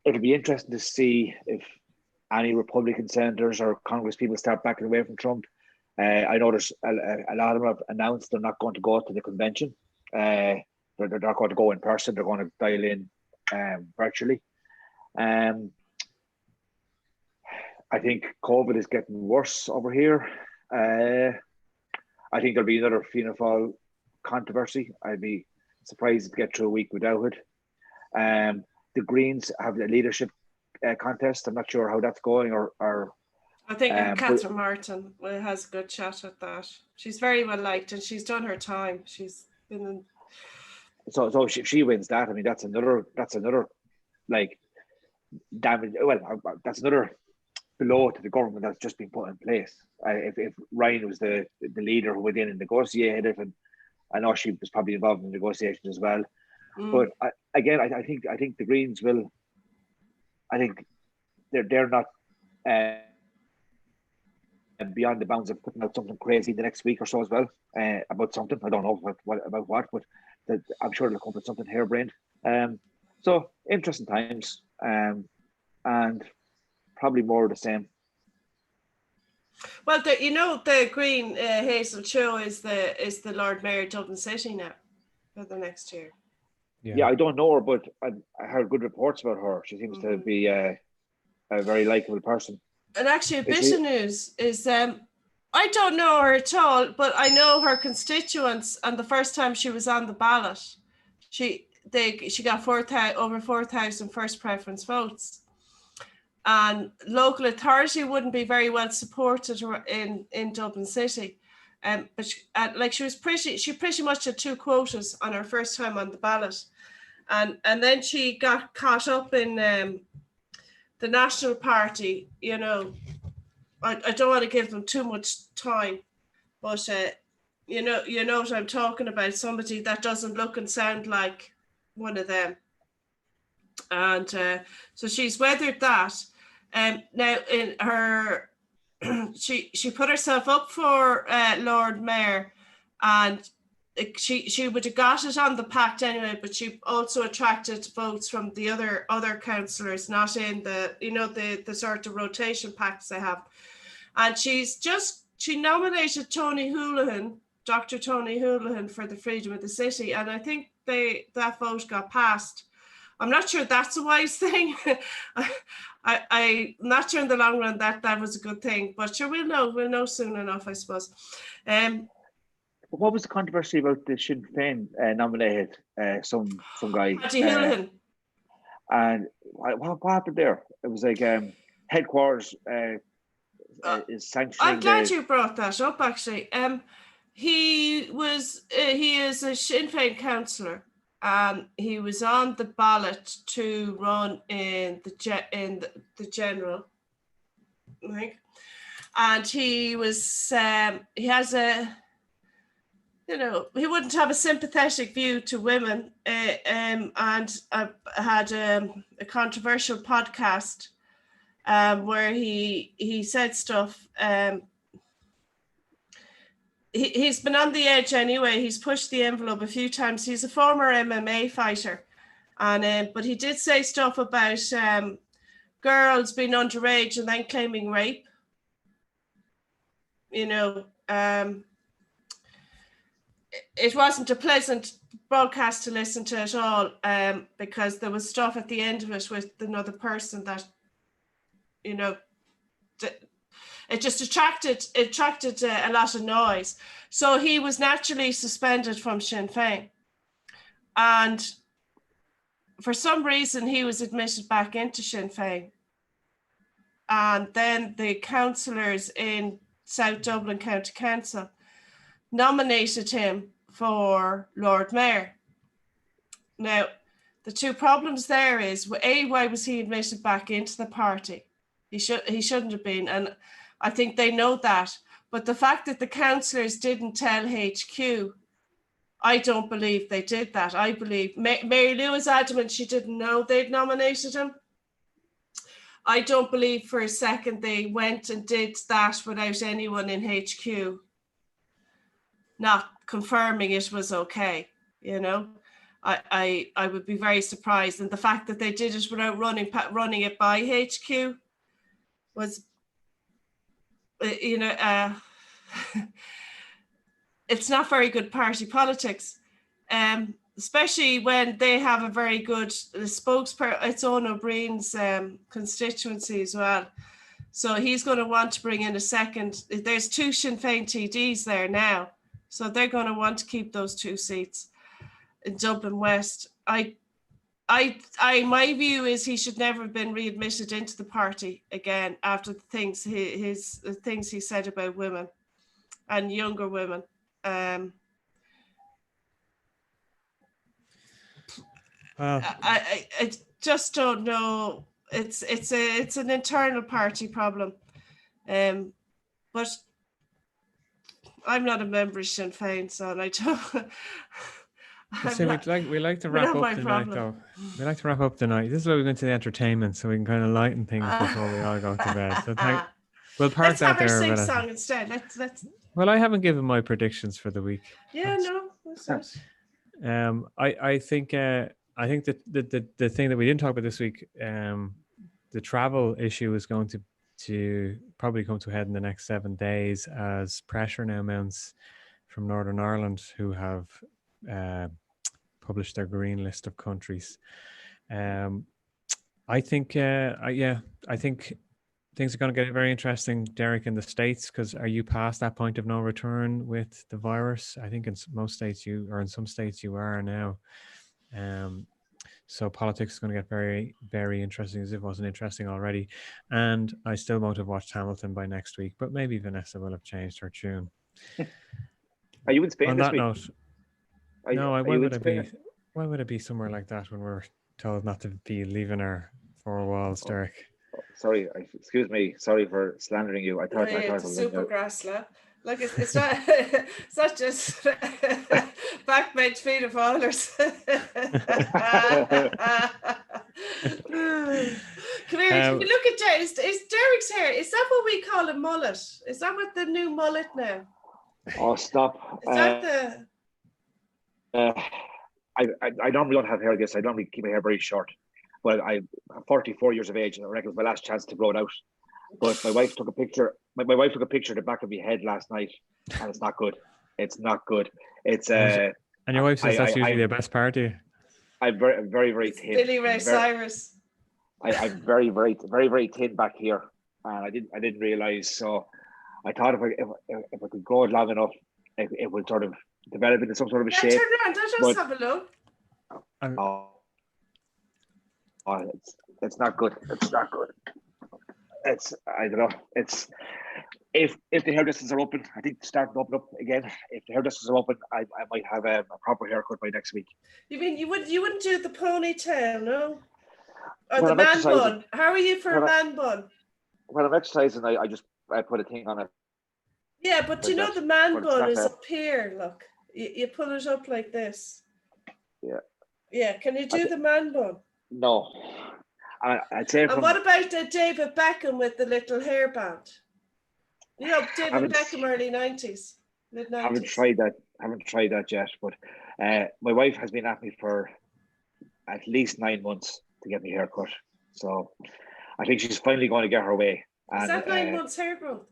It'll be interesting to see if any Republican senators or Congress people start backing away from Trump. I know there's a lot of them have announced they're not going to go to the convention. They're not going to go in person. They're going to dial in virtually. I think COVID is getting worse over here. I think there'll be another Fianna Fáil controversy. I'd be surprised to get through a week without it. The Greens have a leadership contest. I'm not sure how that's going. Or I think Catherine Martin has a good chat at that. She's very well liked, and she's done her time. She's been in... So if she wins that, I mean, that's another like damage. Well, that's another blow to the government that's just been put in place. If Ryan was the leader who went in and negotiated it, and I know she was probably involved in the negotiations as well. But I think the Greens will. I think they're not beyond the bounds of putting out something crazy the next week or so as well about something. I don't know about what, but I'm sure they'll come up with something harebrained. So interesting times, and probably more of the same. Well, the Green Hazel Cho is the Lord Mayor of Dublin City now for the next year. Yeah, I don't know her, but I heard good reports about her. She seems to be a very likable person. And actually, a bit of news is I don't know her at all, but I know her constituents. And the first time she was on the ballot, she got over 4,000 first preference votes. And local authority wouldn't be very well supported in Dublin City. But she pretty much had 2 quotas on her first time on the ballot. And then she got caught up in the National Party. I don't want to give them too much time, but you know what I'm talking about, somebody that doesn't look and sound like one of them. And so she's weathered that. Now in her she put herself up for Lord Mayor, and she would have got it on the pact anyway, but she also attracted votes from the other councillors, not in the sort of rotation pacts they have. And she nominated Dr. Tony Houlihan for the Freedom of the City, and I think that vote got passed. I'm not sure that's a wise thing. I'm not sure in the long run that was a good thing, but sure, we'll know soon enough, I suppose. What was the controversy about the Sinn Féin nominated some guy? Paddy Houlihan. And what happened there? It was like headquarters is sanctioning. I'm glad you brought that up. Actually, he is a Sinn Féin councillor. He was on the ballot to run in the general, I think, and he was he has a. He wouldn't have a sympathetic view to women, and had a controversial podcast where he said stuff. He's been on the edge anyway. He's pushed the envelope a few times. He's a former MMA fighter, and but he did say stuff about girls being underage and then claiming rape. It wasn't a pleasant broadcast to listen to at all, because there was stuff at the end of it with another person that, it just attracted a lot of noise. So he was naturally suspended from Sinn Féin. And for some reason, he was admitted back into Sinn Féin. And then the councillors in South Dublin County Council nominated him for Lord Mayor. Now, the 2 problems there is, A, why was he admitted back into the party? He shouldn't have been, and I think they know that. But the fact that the councillors didn't tell HQ I don't believe they did that. I believe Mary Lou is adamant she didn't know they'd nominated him. I don't believe for a second they went and did that without anyone in HQ not confirming it was okay. You know, I would be very surprised. And the fact that they did it without running it by HQ was, you know, it's not very good party politics, especially when they have a very good spokesperson. It's Owen O'Brien's constituency as well. So he's going to want to bring in a second. There's 2 Sinn Féin TDs there now. So they're going to want to keep those 2 seats in Dublin West. My view is he should never have been readmitted into the party again after the things the things he said about women and younger women. I just don't know. It's an internal party problem, but I'm not a member of Sinn Féin, so I don't. We like to wrap up the night, though. We like to wrap up the night. This is why we go into the entertainment, so we can kind of lighten things before we all go to bed. So we'll park that there. Let's have our sing-song instead. Let's. Well, I haven't given my predictions for the week. Yeah, no. That's it. I think that the thing that we didn't talk about this week, the travel issue is going to probably come to a head in the next 7 days as pressure now mounts from Northern Ireland, who have published their green list of countries. I think things are going to get very interesting, Derek, in the States, because are you past that point of no return with the virus? I think in most states in some states you are now. So politics is going to get very, very interesting, as if it wasn't interesting already. And I still won't have watched Hamilton by next week, but maybe Vanessa will have changed her tune. Are you in Spain on this that week? Note, why would it be somewhere like that when we're told not to be leaving our 4 walls, Derek? Sorry, excuse me. Sorry for slandering you. I thought it's a super grass lap. Like it's not it's not just backbench feet of fallers. Come here, if you look at Derek, is Derek's hair, is that what we call a mullet? Is that what the new mullet now? Oh, stop. Is that I normally don't have hair like this. I normally keep my hair very short. Well, I'm 44 years of age, and I reckon it was my last chance to grow it out. But my wife took a picture. My wife took a picture of the back of my head last night, and it's not good. It's not good. It's and your wife says that's usually the best part of you. I'm very, very, very thin. Billy Ray Cyrus. I'm very, very, very, very thin back here, and I didn't realize. So I thought if I could grow it long enough, it would sort of develop into some sort of a shape. Turn around. Just have a look. It's not good. It's not good. I don't know. It's if the hairdressers are open, I think starting to open up again. If the hairdressers are open, I might have a proper haircut by next week. You mean you wouldn't do the ponytail, no? Or the man bun? How are you for a man bun? When I'm exercising, I put a thing on it. Yeah, but you know the man bun is up here. Look, you pull it up like this. Yeah. Yeah. Can you do the man bun? No. I'd say. And what about David Beckham with the little hairband? You know, David Beckham, early 90s, mid 90s. Haven't tried that yet. But my wife has been at me for at least 9 months to get me a haircut. So I think she's finally going to get her way. Is that 9 months hair growth?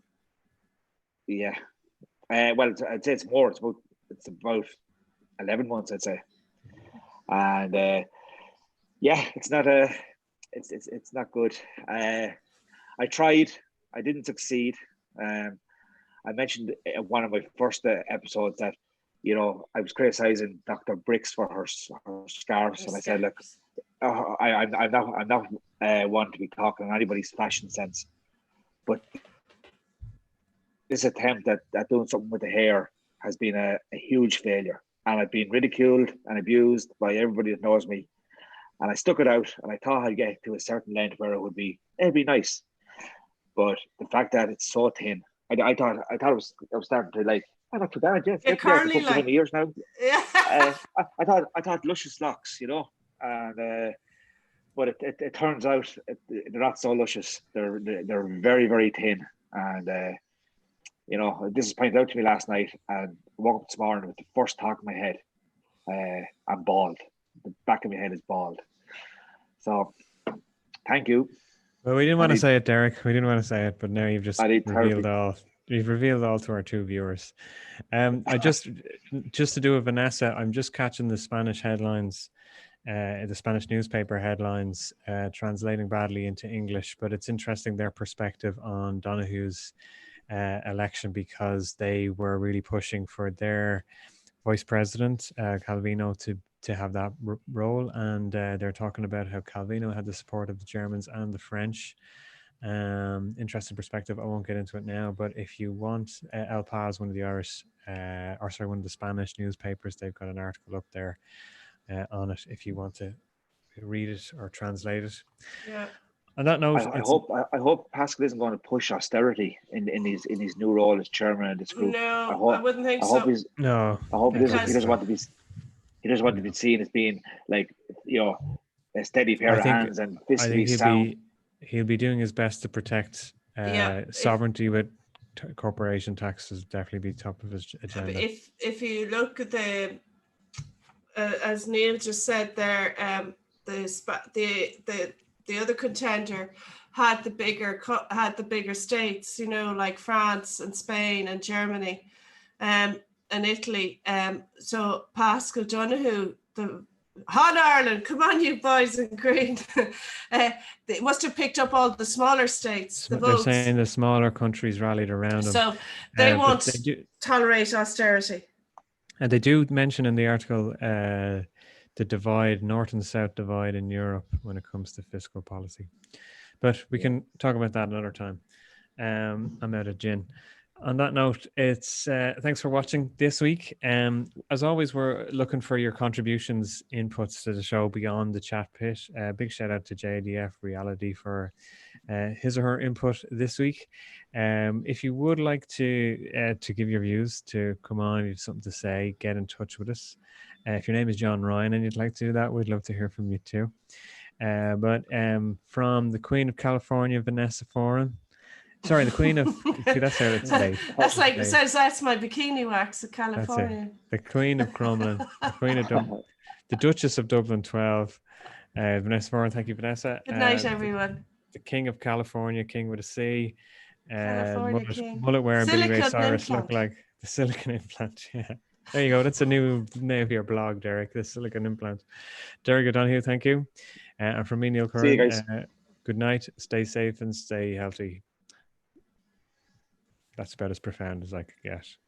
Yeah. Well, I'd say it's more. It's about 11 months, I'd say. And yeah, it's not it's not good. I tried. I didn't succeed. I mentioned in one of my first episodes that, you know, I was criticizing Dr. Bricks for her scarves, and I said, look, I'm not one to be talking on anybody's fashion sense, but this attempt at doing something with the hair has been a huge failure, and I've been ridiculed and abused by everybody that knows me. And I stuck it out, and I thought I'd get to a certain length where it'd be nice. But the fact that it's so thin, I thought it was starting to like not too bad. Yeah, You're curly like years now. Yeah. I thought luscious locks, and but it turns out they're not so luscious. They're very, very thin, and this was pointed out to me last night, and I woke up this morning with the first thought in my head. I'm bald. The back of my head is bald. So, thank you. Well, we didn't want to say it, Derek. We didn't want to say it, but now you've just revealed therapy. all. You've revealed all to our two viewers. I just to do with Vanessa, I'm just catching the Spanish headlines, the Spanish newspaper headlines, translating badly into English. But it's interesting their perspective on Donohue's election, because they were really pushing for their vice president, Calvino, to have that role, and they're talking about how Calvino had the support of the Germans and the French. Interesting perspective. I won't get into it now, but if you want, El Paz, one of the one of the Spanish newspapers, they've got an article up there on it if you want to read it or translate it. Yeah. On that note, I hope Pascal isn't going to push austerity in his new role as chairman of this group. No, I wouldn't think so. I hope he doesn't want to be. He doesn't want to be seen as being like, a steady pair of hands and fiscally sound. He'll be doing his best to protect sovereignty, with corporation taxes definitely be top of his agenda. If you look at the, as Neil just said there, the other contender had the bigger states, like France and Spain and Germany, and Italy. So Pascal Donoghue, the hot Ireland, come on, you boys in green. They must have picked up all the smaller states. They're saying the smaller countries rallied around them. So they won't tolerate austerity. And they do mention in the article the divide, North and South divide in Europe when it comes to fiscal policy. But we can talk about that another time. I'm out of gin. On that note, it's thanks for watching this week. As always, we're looking for your contributions, inputs to the show beyond the chat pit. Big shout out to JDF Reality for his or her input this week. If you would like to give your views, to come on, if you have something to say, get in touch with us. If your name is John Ryan and you'd like to do that, we'd love to hear from you too. But from the Queen of California, Vanessa Foran. Sorry, the Queen of... See, that's how it's late. That's like, that's my bikini wax of California. The Queen of Crumlin, the Queen of Dublin, the Duchess of Dublin 12. Vanessa Foran, thank you, Vanessa. Good night, everyone. The King of California, King with a C. King. Mullet wearing Billy Ray Cyrus implant. Look like the silicon implant. Yeah. There you go. That's a new name of your blog, Derek. The silicon implant. Derek O'Donoghue, thank you. And from me, Neil Curran. See you guys. Good night. Stay safe and stay healthy. That's about as profound as I could get.